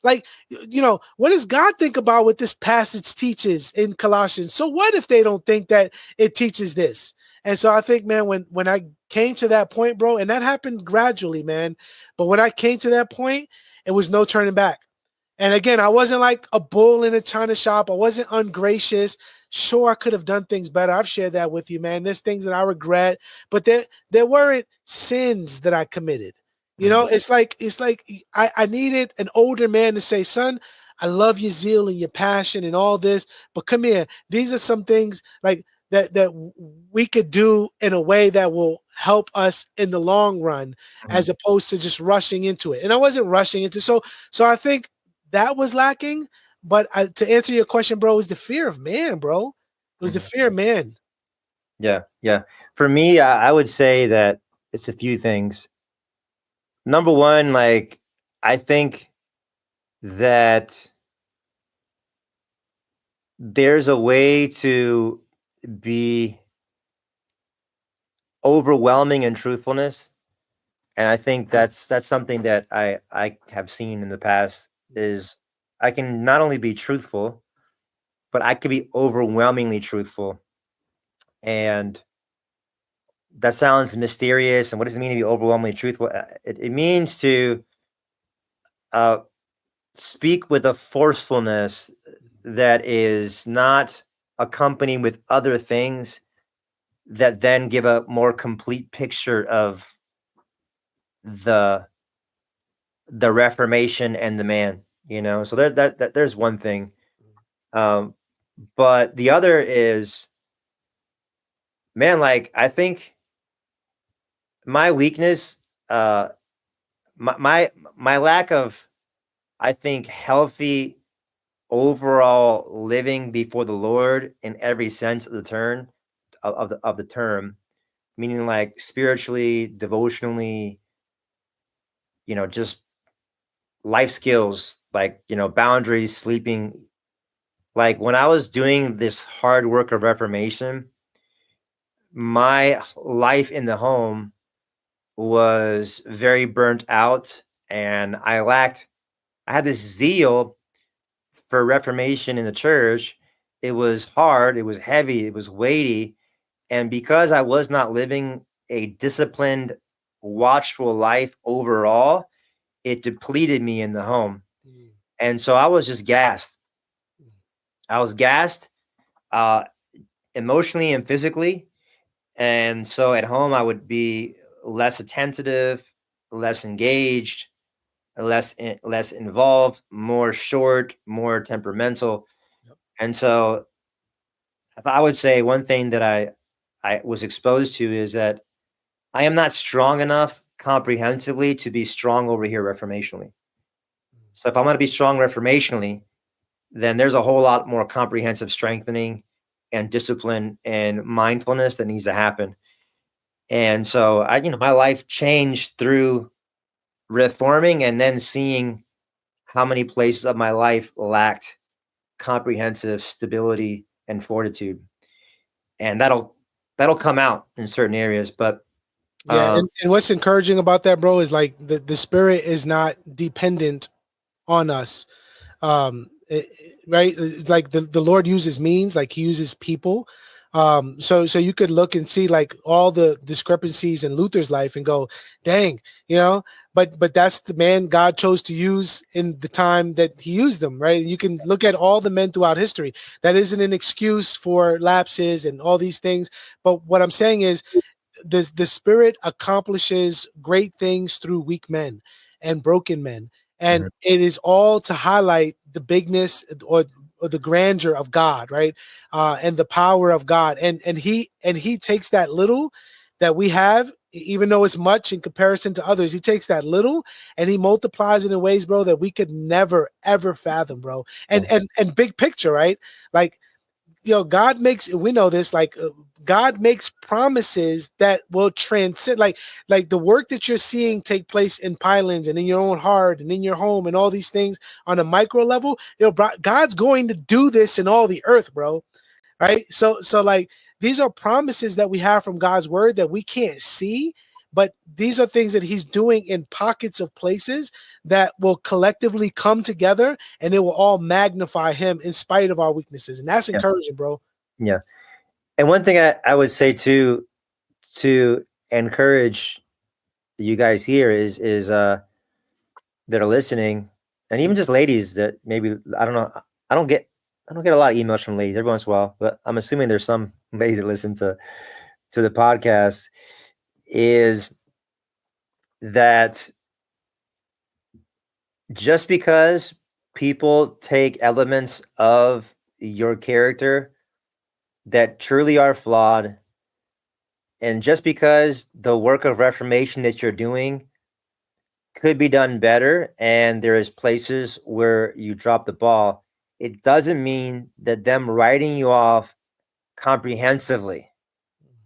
Like, what does God think about what this passage teaches in Colossians? So what if they don't think that it teaches this? And so I think, man, when I came to that point, bro, and that happened gradually, man. But when I came to that point, it was no turning back. And again, I wasn't like a bull in a china shop. I wasn't ungracious. Sure, I could have done things better. I've shared that with you, man. There's things that I regret, but there weren't sins that I committed. It's like I needed an older man to say, son, I love your zeal and your passion and all this, but come here. These are some things like that we could do in a way that will help us in the long run, as opposed to just rushing into it. And I wasn't rushing into so I think that was lacking. But to answer your question, bro, it was the fear of man, bro. It was the fear of man. Yeah. For me, I would say that it's a few things. Number one, like, I think that there's a way to be overwhelming in truthfulness. And I think that's something that I have seen in the past is I can not only be truthful, but I could be overwhelmingly truthful. And that sounds mysterious. And what does it mean to be overwhelmingly truthful? It means to speak with a forcefulness that is not accompanied with other things that then give a more complete picture of the Reformation and the man, So there's there's one thing. But the other is, man, like, I think my weakness, my lack of, I think, healthy overall living before the Lord in every sense of the term, of the term, meaning like spiritually, devotionally, just life skills, like, boundaries, sleeping. Like, when I was doing this hard work of Reformation, my life in the home was very burnt out, and I had this zeal for Reformation in the church. It was hard, it was heavy, it was weighty. And because I was not living a disciplined, watchful life overall, it depleted me in the home. And so I was just gassed. I was gassed emotionally and physically. And so at home, I would be less attentive, less engaged, less involved, more short, more temperamental. And so if I would say one thing that I was exposed to is that I am not strong enough comprehensively to be strong over here reformationally. So if I'm going to be strong reformationally, then there's a whole lot more comprehensive strengthening and discipline and mindfulness that needs to happen. And so my life changed through reforming and then seeing how many places of my life lacked comprehensive stability and fortitude. And that'll come out in certain areries. But yeah, and what's encouraging about that, bro, is like the spirit is not dependent on us. Right? Like the Lord uses means, like he uses people. So you could look and see like all the discrepancies in Luther's life and go, dang, but that's the man God chose to use in the time that he used them, right? You can look at all the men throughout history. That isn't an excuse for lapses and all these things. But what I'm saying is the spirit accomplishes great things through weak men and broken men. And it is all to highlight the bigness or the grandeur of God, right? And the power of God. And he takes that little that we have, even though it's much in comparison to others, he takes that little and he multiplies it in ways, bro, that we could never, ever fathom, bro. And big picture, right? Like God makes, we know this, like God makes promises that will transcend, like the work that you're seeing take place in pylons and in your own heart and in your home and all these things on a micro level. God's going to do this in all the earth, bro. Right? So like these are promises that we have from God's word that we can't see, but these are things that he's doing in pockets of places that will collectively come together, and it will all magnify him in spite of our weaknesses. And that's encouraging, bro. Yeah. And one thing I would say too, to encourage you guys here is that are listening, and even just ladies that maybe, I don't know, I don't get a lot of emails from ladies every once in a while, but I'm assuming there's some ladies that listen to the podcast, is that just because people take elements of your character that truly are flawed, and just because the work of reformation that you're doing could be done better, and there is places where you drop the ball, it doesn't mean that them writing you off comprehensively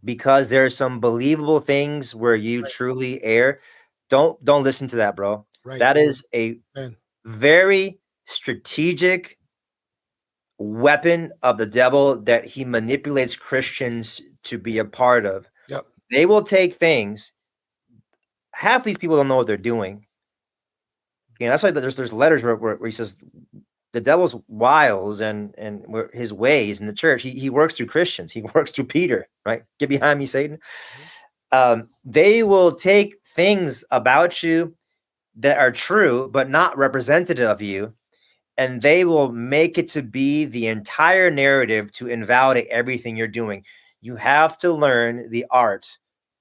because there are some believable things where you truly err. Don't listen to that, bro. Right. That is a very strategic weapon of the devil that he manipulates Christians to be a part of. Yep. They will take things. Half these people don't know what they're doing. You know, that's why there's letters where he says the devil's wiles and his ways in the church. He works through Christians. He works through Peter, right? Get behind me, Satan. They will take things about you that are true, but not representative of you, and they will make it to be the entire narrative to invalidate everything you're doing. You have to learn the art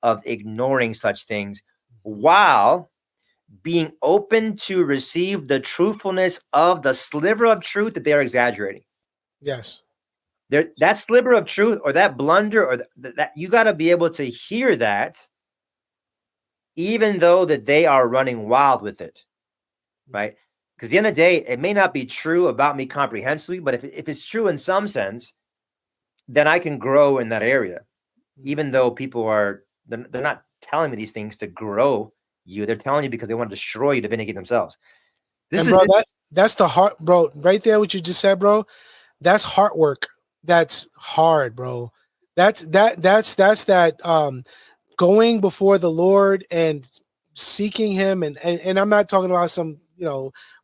of ignoring such things while being open to receive the truthfulness of the sliver of truth that they are exaggerating. Yes. That sliver of truth or that blunder or that you got to be able to hear that, even though that they are running wild with it, right? Because at the end of the day, it may not be true about me comprehensively, but if it's true in some sense, then I can grow in that area. Even though people they're not telling me these things to grow you, they're telling you because they want to destroy you to vindicate themselves. That's the heart, bro. Right there, what you just said, bro. That's heart work. That's hard, bro. That's that going before the Lord and seeking him, and I'm not talking about some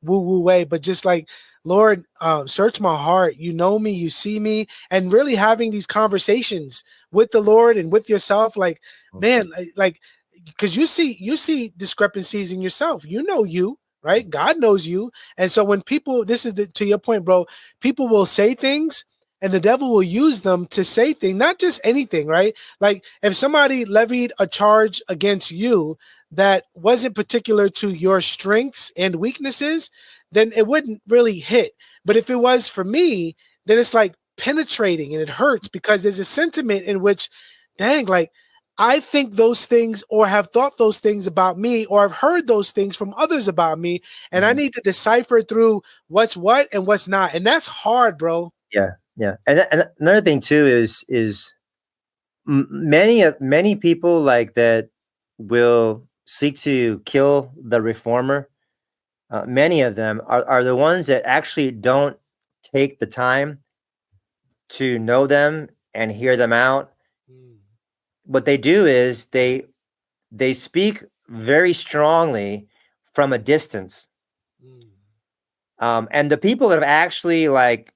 woo way, but just like, Lord, search my heart. You know me, you see me, and really having these conversations with the Lord and with yourself, like, man, like, because you see discrepancies in yourself. You know you, right? God knows you. And so when people, to your point, bro, people will say things and the devil will use them to say things, not just anything, right? Like if somebody levied a charge against you that wasn't particular to your strengths and weaknesses, then it wouldn't really hit. But if it was for me, then it's like penetrating and it hurts because there's a sentiment in which, dang, like, I think those things or have thought those things about me or have heard those things from others about me. And I need to decipher through what's what and what's not. And that's hard, bro. Yeah. Yeah. And another thing too is many people like that will seek to kill the reformer. Many of them are the ones that actually don't take the time to know them and hear them out. What they do is they speak very strongly from a distance. And the people that have actually like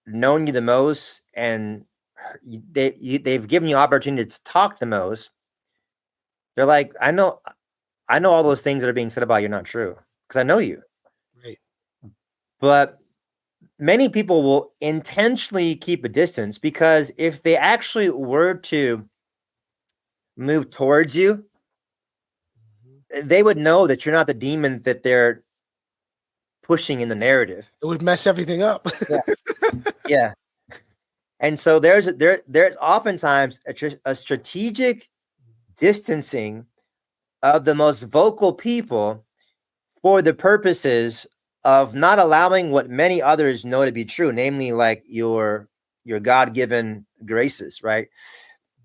known you the most and they've given you opportunity to talk the most, they're like, I know all those things that are being said about you are not true because I know you. Right. But many people will intentionally keep a distance because if they actually were to move towards you, they would know that you're not the demon that they're pushing in the narrative. It would mess everything up. Yeah. And so there's oftentimes a strategic distancing of the most vocal people for the purposes of not allowing what many others know to be true, namely like your your God-given graces, right?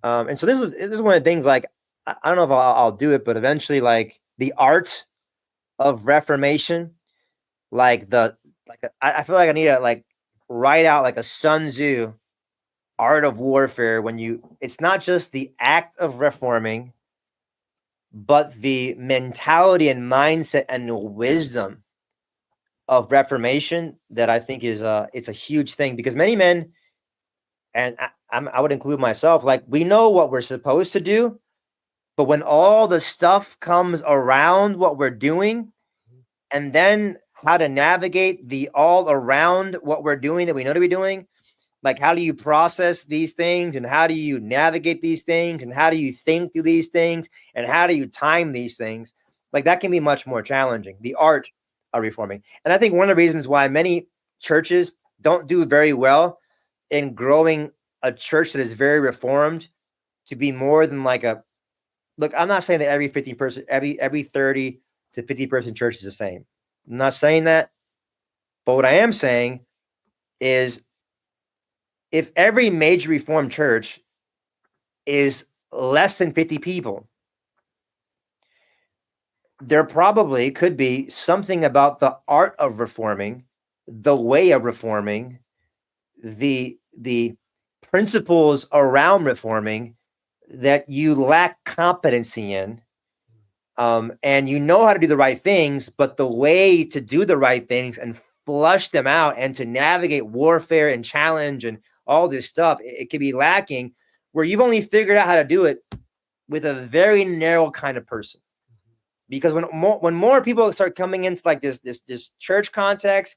And so this is one of the things, like, I don't know if I'll do it, but eventually, like, the art of Reformation, I feel like I need to, like, write out like a Sun Tzu art of warfare. It's not just the act of reforming, but the mentality and mindset and the wisdom of Reformation, that I think is it's a huge thing, because many men, and I would include myself, like, we know what we're supposed to do, but when all the stuff comes around what we're doing, and then how to navigate the all around what we're doing that we know to be doing, like, how do you process these things, and how do you navigate these things, and how do you think through these things, and how do you time these things? Like, that can be much more challenging, the art of reforming. And I think one of the reasons why many churches don't do very well in growing a church that is very reformed to be more than like look, I'm not saying that every 30 to 50 person church is the same. I'm not saying that. But what I am saying is, if every major reformed church is less than 50 people, there probably could be something about the art of reforming, the way of reforming, the principles around reforming that you lack competency in. And you know how to do the right things, but the way to do the right things and flush them out and to navigate warfare and challenge and all this stuff, it can be lacking, where you've only figured out how to do it with a very narrow kind of person. Because when more people start coming into like this church context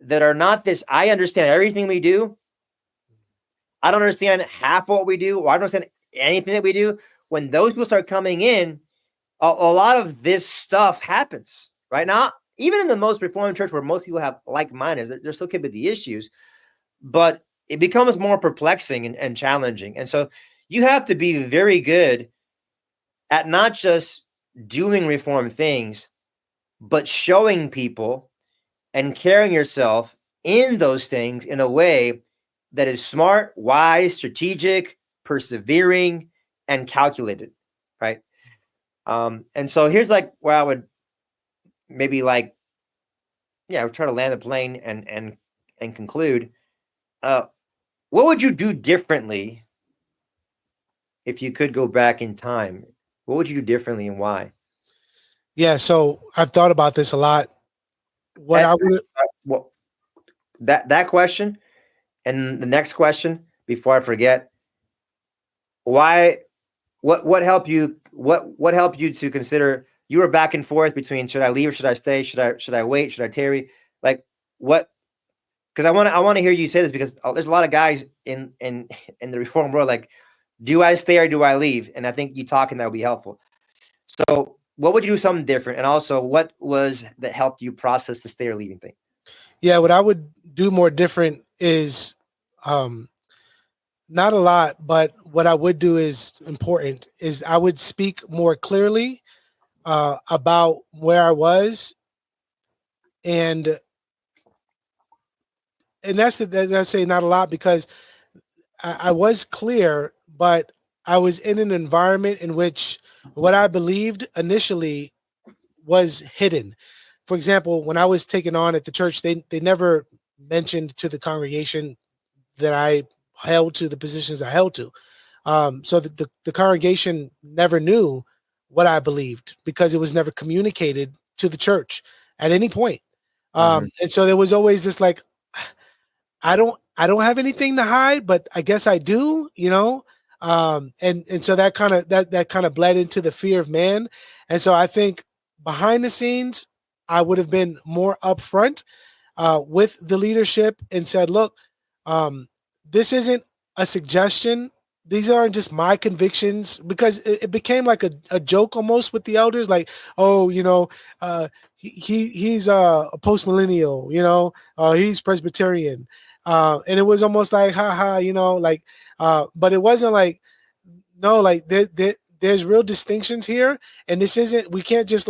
that are not this, I understand everything we do, I don't understand half what we do, or I don't understand anything that we do. When those people start coming in, a lot of this stuff happens right now. Even in the most reformed church, where most people have like-minded, there still could be the issues, but it becomes more perplexing and challenging. And so you have to be very good at not just doing reformed things, but showing people and carrying yourself in those things in a way that is smart, wise, strategic, persevering, and calculated, right? And so here's like where I would maybe try to land the plane and conclude. What would you do differently if you could go back in time? What would you do differently, and why? Yeah, so I've thought about this a lot. That question, and the next question before I forget, why? What helped you? What helped you to consider? You were back and forth between, should I leave or should I stay? Should I wait? Should I tarry? Like, what? Because I want to hear you say this, because there's a lot of guys in the reform world, like, do I stay or do I leave? And I think you talking, that would be helpful. So what would you do something different? And also, what was that helped you process the stay or leaving thing? Yeah, what I would do more different is not a lot, but what I would do is important, is I would speak more clearly about where I was, and that's I say not a lot, because I was clear, but I was in an environment in which what I believed initially was hidden. For example, when I was taken on at the church, they never mentioned to the congregation that I held to the positions I held to. So the congregation never knew what I believed, because it was never communicated to the church at any point. And so there was always this, like, I don't have anything to hide, but I guess I do, and so that kind of bled into the fear of man. And so I think behind the scenes, I would have been more upfront with the leadership and said, look, this isn't a suggestion. These aren't just my convictions, because it became like a joke almost with the elders, like, oh, he's a post-millennial, he's Presbyterian. And it was almost like, haha, but it wasn't like, no, like there's real distinctions here. And we can't just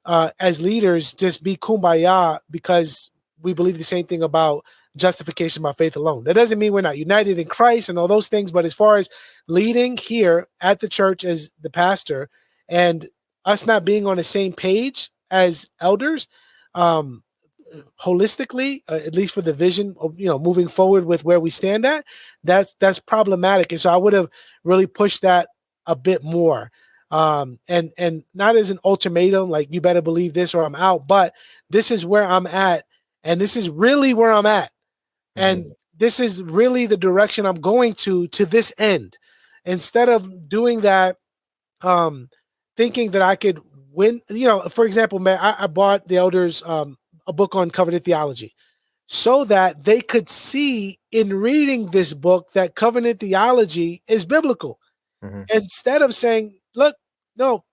as leaders, just be kumbaya because we believe the same thing about justification by faith alone. That doesn't mean we're not united in Christ and all those things, but as far as leading here at the church as the pastor and us not being on the same page as elders, holistically, at least for the vision of, moving forward with where we stand at, that's problematic. And so I would have really pushed that a bit more. And not as an ultimatum, like you better believe this or I'm out, but this is where I'm at. And this is really where I'm at. And this is really the direction I'm going to this end. Instead of doing that, thinking that I could win, for example, man, I bought the elders a book on covenant theology so that they could see in reading this book that covenant theology is biblical. Instead of saying, look, no,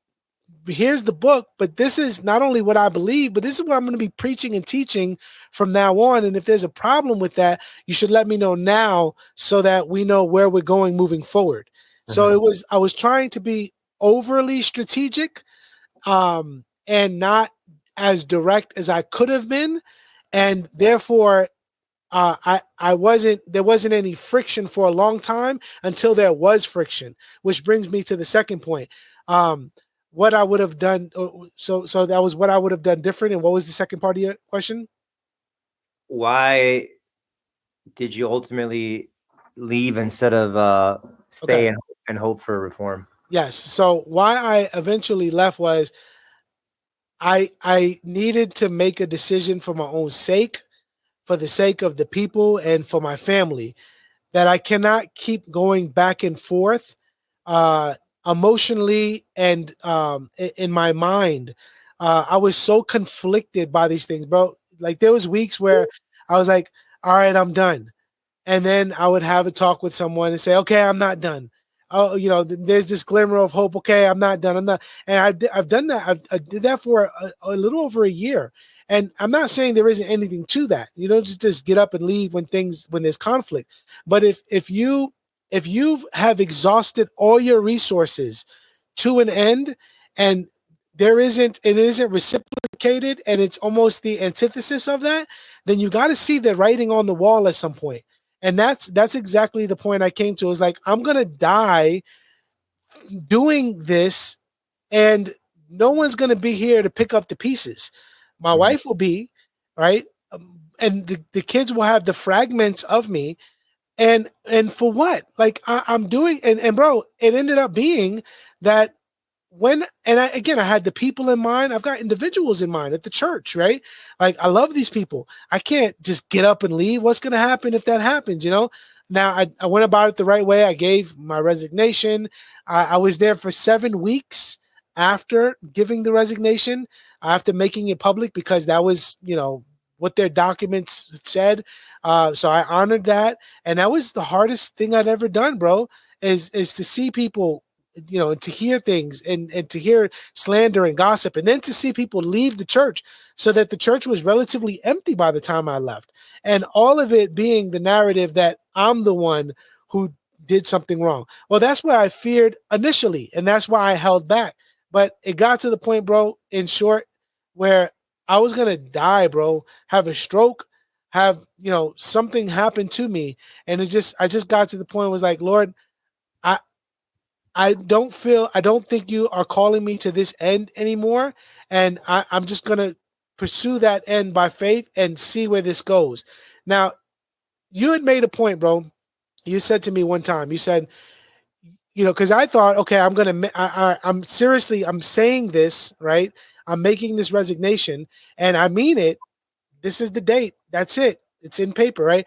here's the book, but this is not only what I believe, but this is what I'm going to be preaching and teaching from now on. And if there's a problem with that, you should let me know now so that we know where we're going moving forward. So I was trying to be overly strategic, and not as direct as I could have been. And therefore, there wasn't any friction for a long time until there was friction, which brings me to the second point. What I would have done. So that was what I would have done different. And what was the second part of your question? Why did you ultimately leave instead of stay and hope for reform? Yes. So why I eventually left was I needed to make a decision for my own sake, for the sake of the people and for my family, that I cannot keep going back and forth emotionally and in my mind. I was so conflicted by these things, bro. Like there was weeks where I was like, all right, I'm done. And then I would have a talk with someone and say, okay, I'm not done. Oh, there's this glimmer of hope. Okay, I'm not done. I'm not. And I've done that. I did that for a little over a year. And I'm not saying there isn't anything to that. You don't just get up and leave when there's conflict. But if you have exhausted all your resources to an end and it isn't reciprocated and it's almost the antithesis of that, then you got to see the writing on the wall at some point. And that's exactly the point I came to. Is like, I'm going to die doing this and no one's going to be here to pick up the pieces. My wife will be, right? And the kids will have the fragments of me. And for what? Like I'm doing, and bro, it ended up being that I had the people in mind. I've got individuals in mind at the church, right? Like I love these people. I can't just get up and leave. What's going to happen if that happens? Now I went about it the right way. I gave my resignation. I was there for 7 weeks after giving the resignation, after making it public, because that was, what their documents said. So I honored that. And that was the hardest thing I'd ever done, bro, is to see people, and to hear things and to hear slander and gossip, and then to see people leave the church, so that the church was relatively empty by the time I left. And all of it being the narrative that I'm the one who did something wrong. Well, that's what I feared initially. And that's why I held back. But it got to the point, bro, in short, where I was going to die, bro, have a stroke, have, something happen to me. And I just got to the point, was like, Lord, I don't think you are calling me to this end anymore. And I'm just going to pursue that end by faith and see where this goes. Now, you had made a point, bro. You said to me one time, you said, because I thought, okay, I'm saying this, right? I'm making this resignation and I mean it. This is the date. That's it. It's in paper, right?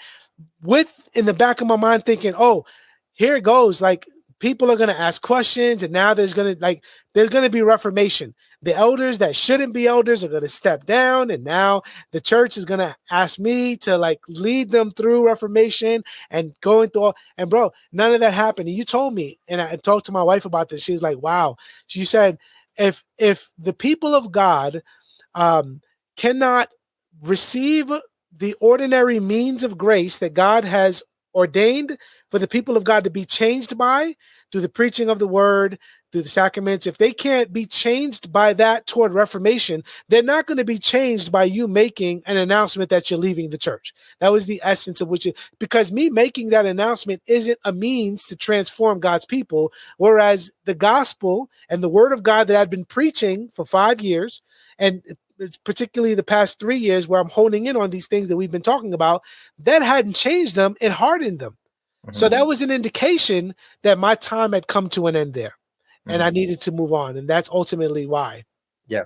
With in the back of my mind thinking, oh, here it goes. Like, people are going to ask questions, and now there's going to be reformation. The elders that shouldn't be elders are going to step down, and now the church is going to ask me to lead them through reformation and going through all. And bro, none of that happened. And you told me, and I talked to my wife about this. She was like, wow. She said, if the people of God cannot receive the ordinary means of grace that God has ordained for the people of God to be changed by, through the preaching of the word, through the sacraments, if they can't be changed by that toward reformation, they're not going to be changed by you making an announcement that you're leaving the church. That was the essence of which, because me making that announcement isn't a means to transform God's people, whereas the gospel and the word of God that I've been preaching for 5 years, and it's particularly the past 3 years where I'm honing in on these things that we've been talking about, that hadn't changed them, it hardened them. So that was an indication that my time had come to an end there and I needed to move on. And that's ultimately why. Yeah,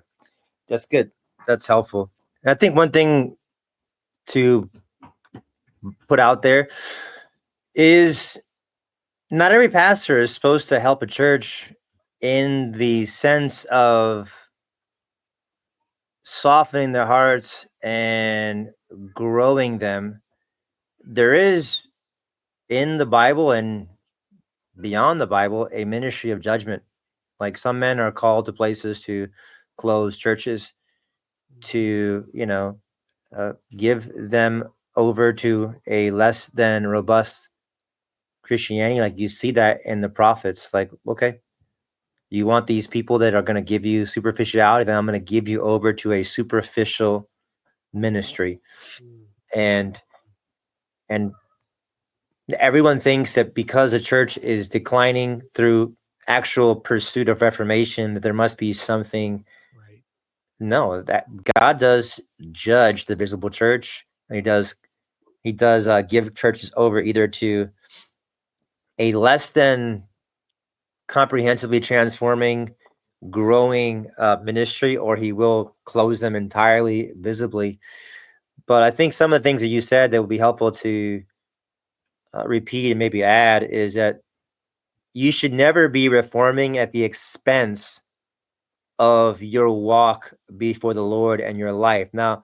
that's good. That's helpful. And I think one thing to put out there is not every pastor is supposed to help a church in the sense of softening their hearts and growing them. There is in the Bible and beyond the Bible a ministry of judgment. Like some men are called to places to close churches, to give them over to a less than robust Christianity. Like you see that in the prophets. Like, okay, you want these people that are going to give you superficiality, then I'm going to give you over to a superficial ministry. And everyone thinks that because the church is declining through actual pursuit of reformation, that there must be something. Right. No, that God does judge the visible church. He does give churches over either to a less than comprehensively transforming, growing ministry, or he will close them entirely visibly. But I think some of the things that you said that would be helpful to repeat and maybe add is that you should never be reforming at the expense of your walk before the Lord and your life. Now,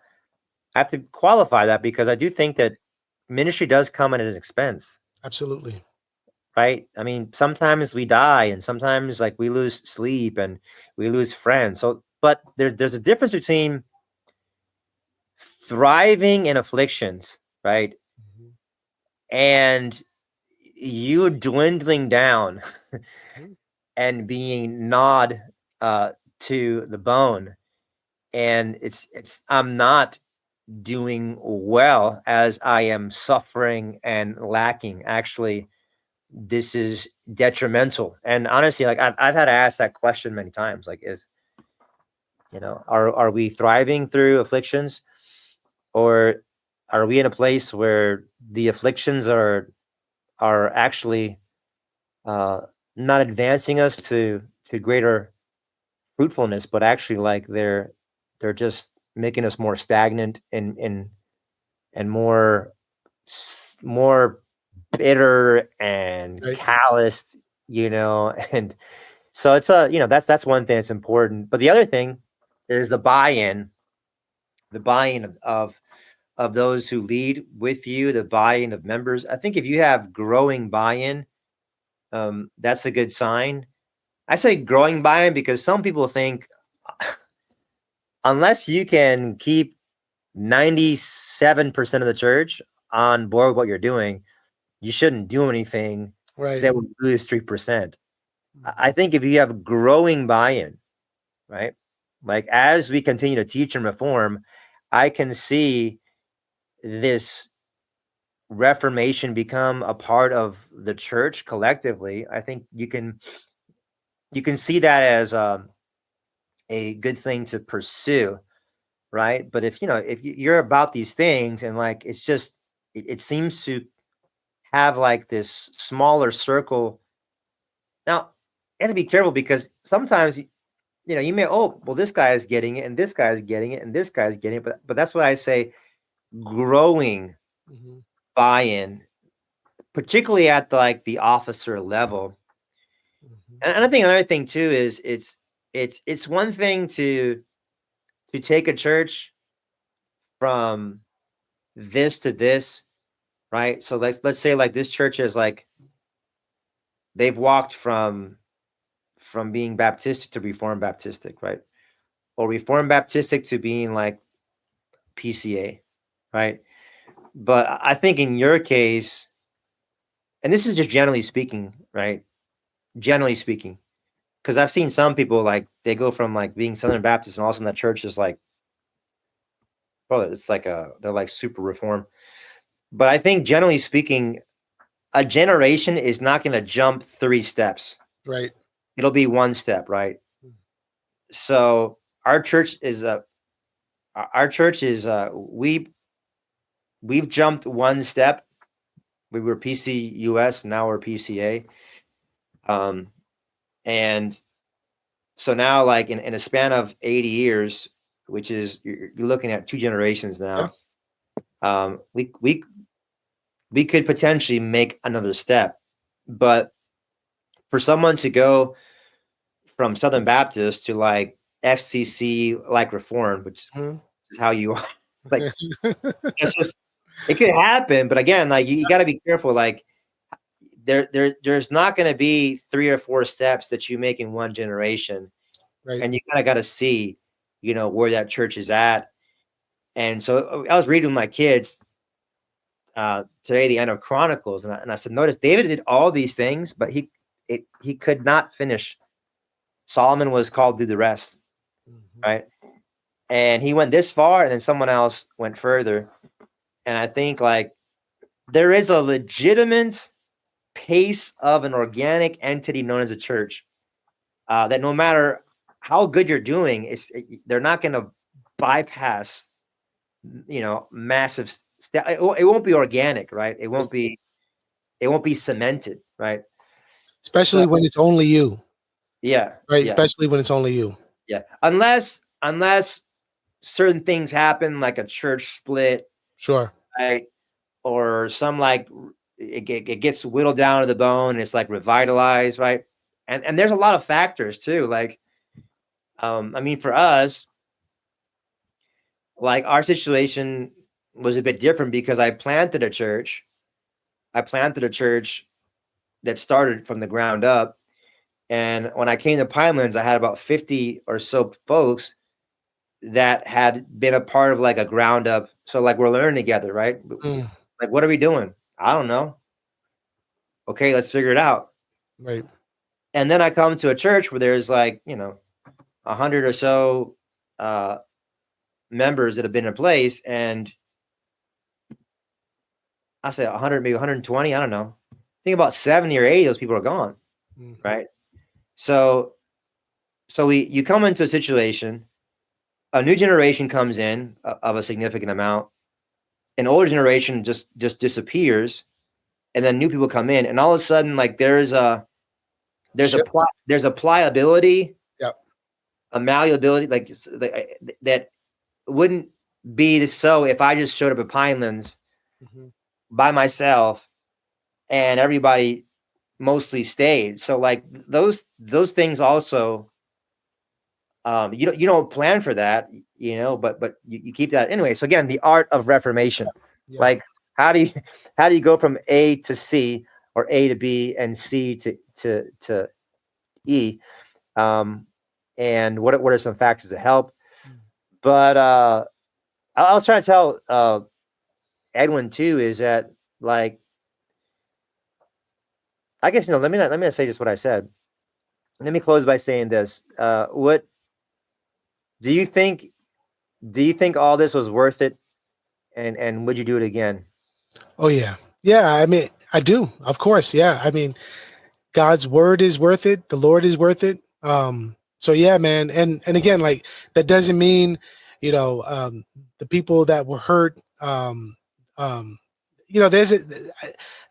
I have to qualify that because I do think that ministry does come at an expense. Absolutely. Right? I mean, sometimes we die and sometimes like we lose sleep and we lose friends. So, but there's a difference between thriving in afflictions, right? And you dwindling down and being gnawed to the bone. And it's I'm not doing well as I am suffering and lacking. Actually, this is detrimental. And honestly, like I've had to ask that question many times. Like, are we thriving through afflictions, or are we in a place where the afflictions are actually not advancing us to greater fruitfulness, but actually like they're just making us more stagnant and more bitter and Right. calloused, and so it's that's one thing that's important. But the other thing is the buy-in of those who lead with you, the buy-in of members. I think if you have growing buy-in, that's a good sign. I say growing buy-in because some people think unless you can keep 97% of the church on board with what you're doing, you shouldn't do anything that would lose 3%. I think if you have growing buy-in, right? Like as we continue to teach and reform, I can see this reformation become a part of the church collectively. I think you can see that as a good thing to pursue, right? But if you're about these things and like it's just it seems to have like this smaller circle. Now, you have to be careful because sometimes you may, oh, well, this guy is getting it and this guy is getting it and this guy is getting it. But that's what I say, growing buy-in, particularly at the officer level. And I think another thing too is it's one thing to take a church from this to this, right? So let's say like this church is like they've walked from being Baptistic to Reformed Baptistic, right? Or Reformed Baptistic to being like PCA, right? But I think in your case, and this is just generally speaking, right? Generally speaking, because I've seen some people like they go from like being Southern Baptist and all of a sudden that church is like, bro, it's like they're like super reform. But I think generally speaking, a generation is not going to jump 3 steps. Right. It'll be 1 step, right? So our church is we've jumped 1 step. We were PCUS, now we're PCA. And so now, like in a span of 80 years, which is you're looking at 2 generations now, we could potentially make another step. But for someone to go from Southern Baptist to like FCC, like Reformed, which is how you are, like it's just, it could happen. But again, like you got to be careful. Like there's not going to be 3 or 4 steps that you make in 1 generation, Right. and you kind of got to see, where that church is at. And so I was reading with my kids today, the end of Chronicles, and I said, notice David did all these things, but he could not finish. Solomon was called to do the rest, right? And he went this far, and then someone else went further. And I think like there is a legitimate pace of an organic entity known as a church that no matter how good you're doing, they're not going to bypass, massive step. It won't be organic, right? It won't be cemented, right? Especially when it's only you. Yeah. Right. Yeah. Especially when it's only you. Yeah. Unless certain things happen, like a church split. Sure. Right. Or some like it gets whittled down to the bone and it's like revitalized. Right. And there's a lot of factors too. Like, I mean, for us, like our situation was a bit different because I planted a church that started from the ground up. And when I came to Pinelands, I had about 50 or so folks that had been a part of like a ground up. So like we're learning together, right? Like, what are we doing? I don't know. Okay, let's figure it out. Right. And then I come to a church where there's like, 100 or so members that have been in place. And I say 100, maybe 120, I don't know. I think about 70 or 80 of those people are gone, right? So you come into a situation, a new generation comes in of a significant amount, an older generation just disappears, and then new people come in, and all of a sudden, like there's a pliability, a malleability, like that wouldn't be so if I just showed up at Pinelands by myself, and everybody mostly stayed. So like those things also, you don't plan for that, but you keep that anyway. So again, the art of Reformation, like how do you go from A to C or A to B and C to E, and what are some factors that help? But I was trying to tell Edwin too is that like, I guess, let me not say just what I said. Let me close by saying this. What do you think all this was worth it? And would you do it again? Oh yeah. Yeah. I mean, I do, of course. Yeah. I mean, God's word is worth it. The Lord is worth it. So yeah, man. And again, like that doesn't mean, the people that were hurt,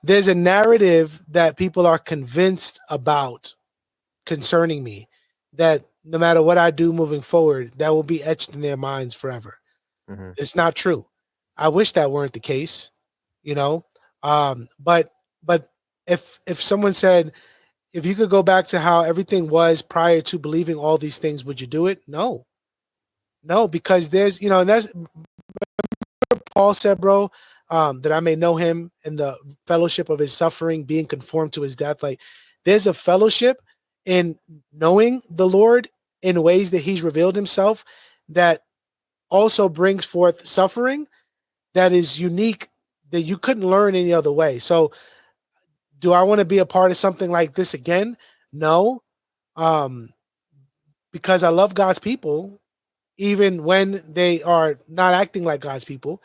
there's a narrative that people are convinced about concerning me that no matter what I do moving forward, that will be etched in their minds forever. It's not true. I wish that weren't the case, but if someone said, if you could go back to how everything was prior to believing all these things, would you do it? No, because there's, and that's what Paul said, bro, that I may know him in the fellowship of his suffering, being conformed to his death. Like there's a fellowship in knowing the Lord in ways that he's revealed himself that also brings forth suffering that is unique, that you couldn't learn any other way. So do I want to be a part of something like this again? No. um, because I love God's people, even when they are not acting like God's people.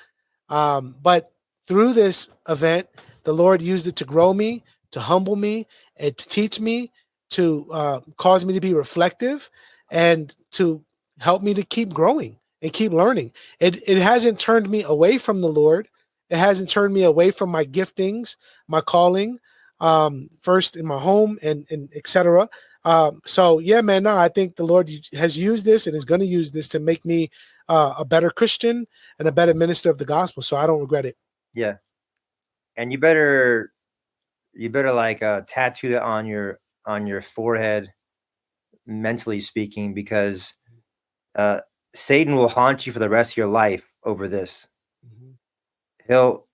But through this event, the Lord used it to grow me, to humble me, and to teach me, to cause me to be reflective, and to help me to keep growing and keep learning. It hasn't turned me away from the Lord. It hasn't turned me away from my giftings, my calling, first in my home and etc. So yeah, man, no, I think the Lord has used this and is going to use this to make me a better Christian and a better minister of the gospel. So I don't regret it. Yeah. And you better like tattoo that on your forehead, mentally speaking, because Satan will haunt you for the rest of your life over this. Mm-hmm. He'll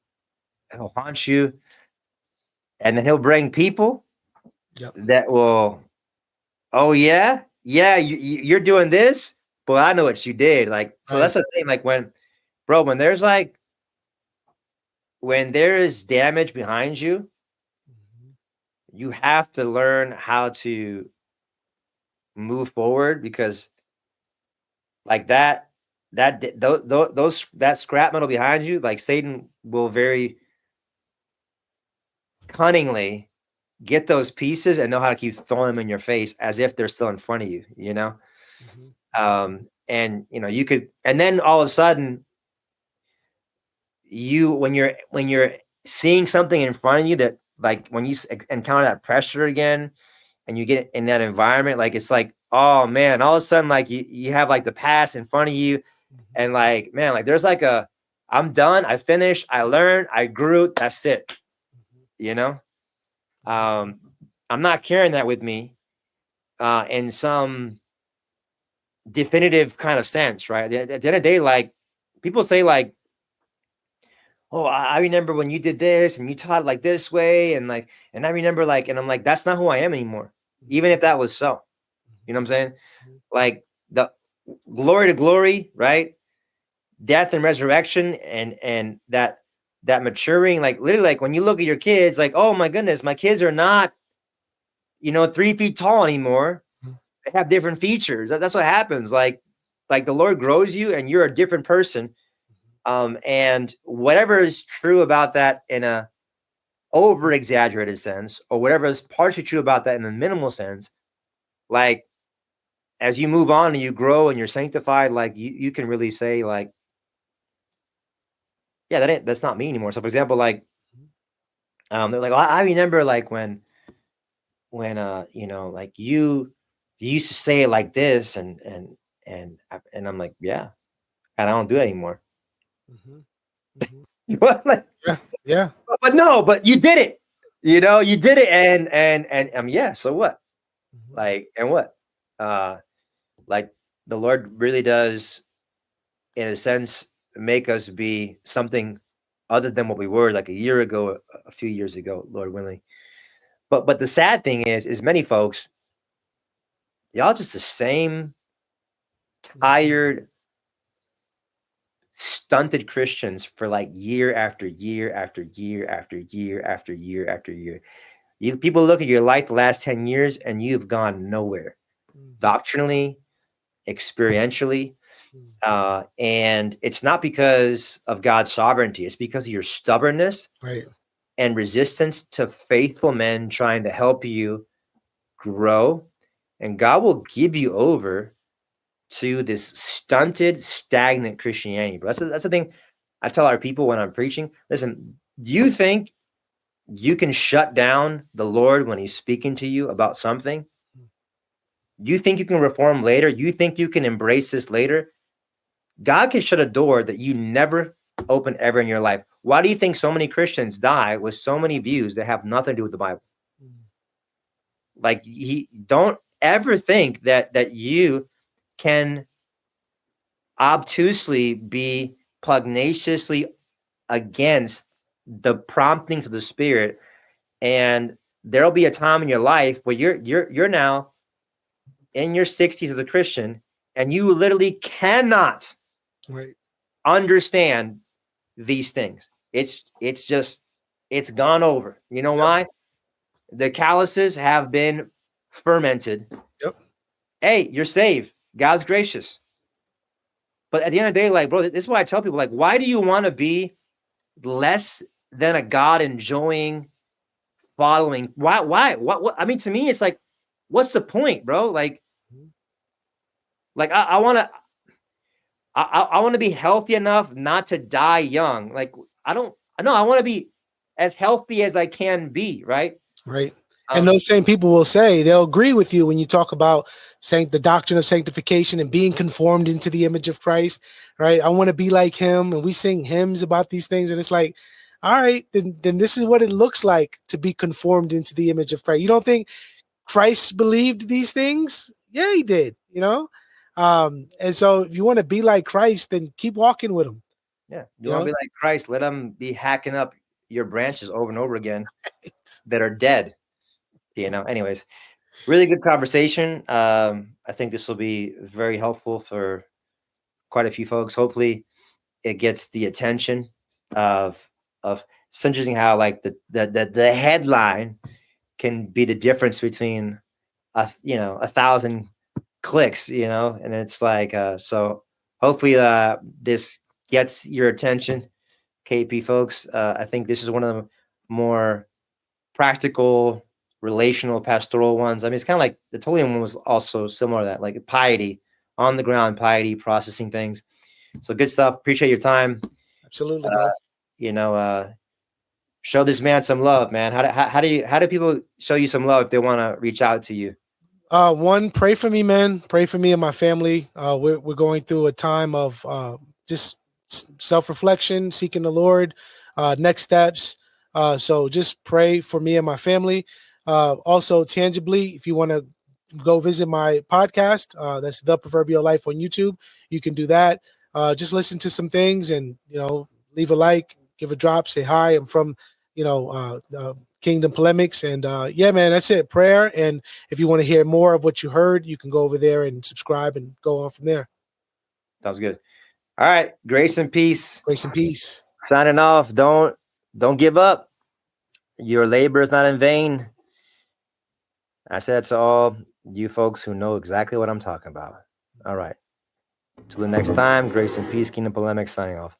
haunt you, and then he'll bring people Yep. that will, oh yeah, you're doing this, but I know what you did. Like, so that's the thing. Like when there is damage behind you, you have to learn how to move forward, because like that scrap metal behind you, like Satan will very cunningly get those pieces and know how to keep throwing them in your face as if they're still in front of you, and you could, and then all of a sudden when you're seeing something in front of you, that like when you encounter that pressure again and you get in that environment, like it's like, oh man, all of a sudden like you have like the past in front of you, and like, man, like there's like I'm done, I finished, I learned, I grew, that's it. I'm not carrying that with me in some definitive kind of sense, right? At the end of the day, like people say like, oh, I remember when you did this and you taught it like this way, and like, and I remember like, and I'm like, that's not who I am anymore, even if that was so. You know what I'm saying? Like the glory to glory, right? Death and resurrection, and that maturing, like literally, like when you look at your kids, like, oh my goodness, my kids are not 3 feet tall anymore. They have different features. That's what happens. Like the Lord grows you and you're a different person. And whatever is true about that in a over exaggerated sense, or whatever is partially true about that in a minimal sense, like as you move on and you grow and you're sanctified, like you can really say like, yeah, that's not me anymore. So for example, like they're like, well, I remember like when like you used to say it like this, and I'm like, yeah, and I don't do it anymore. Like, Yeah. but no, but you did it. You did it, and yeah. So what? Like, and what? Like the Lord really does, in a sense, make us be something other than what we were like a year ago, a few years ago, Lord willing. But the sad thing is many folks, y'all just the same tired, stunted Christians for like year after year after year after year after year after year. People look at your life the last 10 years and you've gone nowhere, doctrinally, experientially. And it's not because of God's sovereignty. It's because of your stubbornness, right, and resistance to faithful men trying to help you grow. And God will give you over to this stunted, stagnant Christianity. But that's the thing I tell our people when I'm preaching. Listen, do you think you can shut down the Lord when he's speaking to you about something? You think you can reform later? You think you can embrace this later? God can shut a door that you never open ever in your life. Why do you think so many Christians die with so many views that have nothing to do with the Bible? Like, don't ever think that you can obtusely be pugnaciously against the promptings of the Spirit, and there'll be a time in your life where you're now in your 60s as a Christian, and you literally cannot understand these things. It's just, it's gone over. You know why? The calluses have been fermented. Yep. Hey, you're saved. God's gracious. But at the end of the day, like, bro, this is why I tell people, like, why do you want to be less than a God enjoying following? Why? What? I mean, to me, it's like, what's the point, bro? Like I want to, I want to be healthy enough not to die young. Like, I want to be as healthy as I can be. Right. Right. And those same people will say, they'll agree with you when you talk about the doctrine of sanctification and being conformed into the image of Christ, right? I want to be like him. And we sing hymns about these things. And it's like, all right, then this is what it looks like to be conformed into the image of Christ. You don't think Christ believed these things? Yeah, he did, and so if you want to be like Christ, then keep walking with him. Yeah. You want to be like Christ, let him be hacking up your branches over and over again that are dead. Anyways, really good conversation. I think this will be very helpful for quite a few folks. Hopefully it gets the attention of it's interesting how like the headline can be the difference between 1,000 clicks, and it's like, so hopefully this gets your attention, KP folks. I think this is one of the more practical, relational, pastoral ones. I mean, it's kind of like the Tertullian one was also similar to that, like piety, on the ground piety, processing things. So good stuff. Appreciate your time. Absolutely, bro. Show this man some love, man. How do people show you some love if they want to reach out to you? One, pray for me, man. Pray for me and my family. We're going through a time of just self-reflection, seeking the Lord, next steps. So just pray for me and my family. Also, tangibly, if you want to go visit my podcast, that's The Proverbial Life on YouTube, you can do that. Just listen to some things and, leave a like, give a drop, say hi. I'm from, Kingdom Polemics. And yeah, man, that's it. Prayer. And if you want to hear more of what you heard, you can go over there and subscribe and go on from there. Sounds good. All right. Grace and peace. Grace and peace. Signing off. Don't give up. Your labor is not in vain. I said to all you folks who know exactly what I'm talking about. All right. Till the next time, grace and peace, Kingdom Polemics signing off.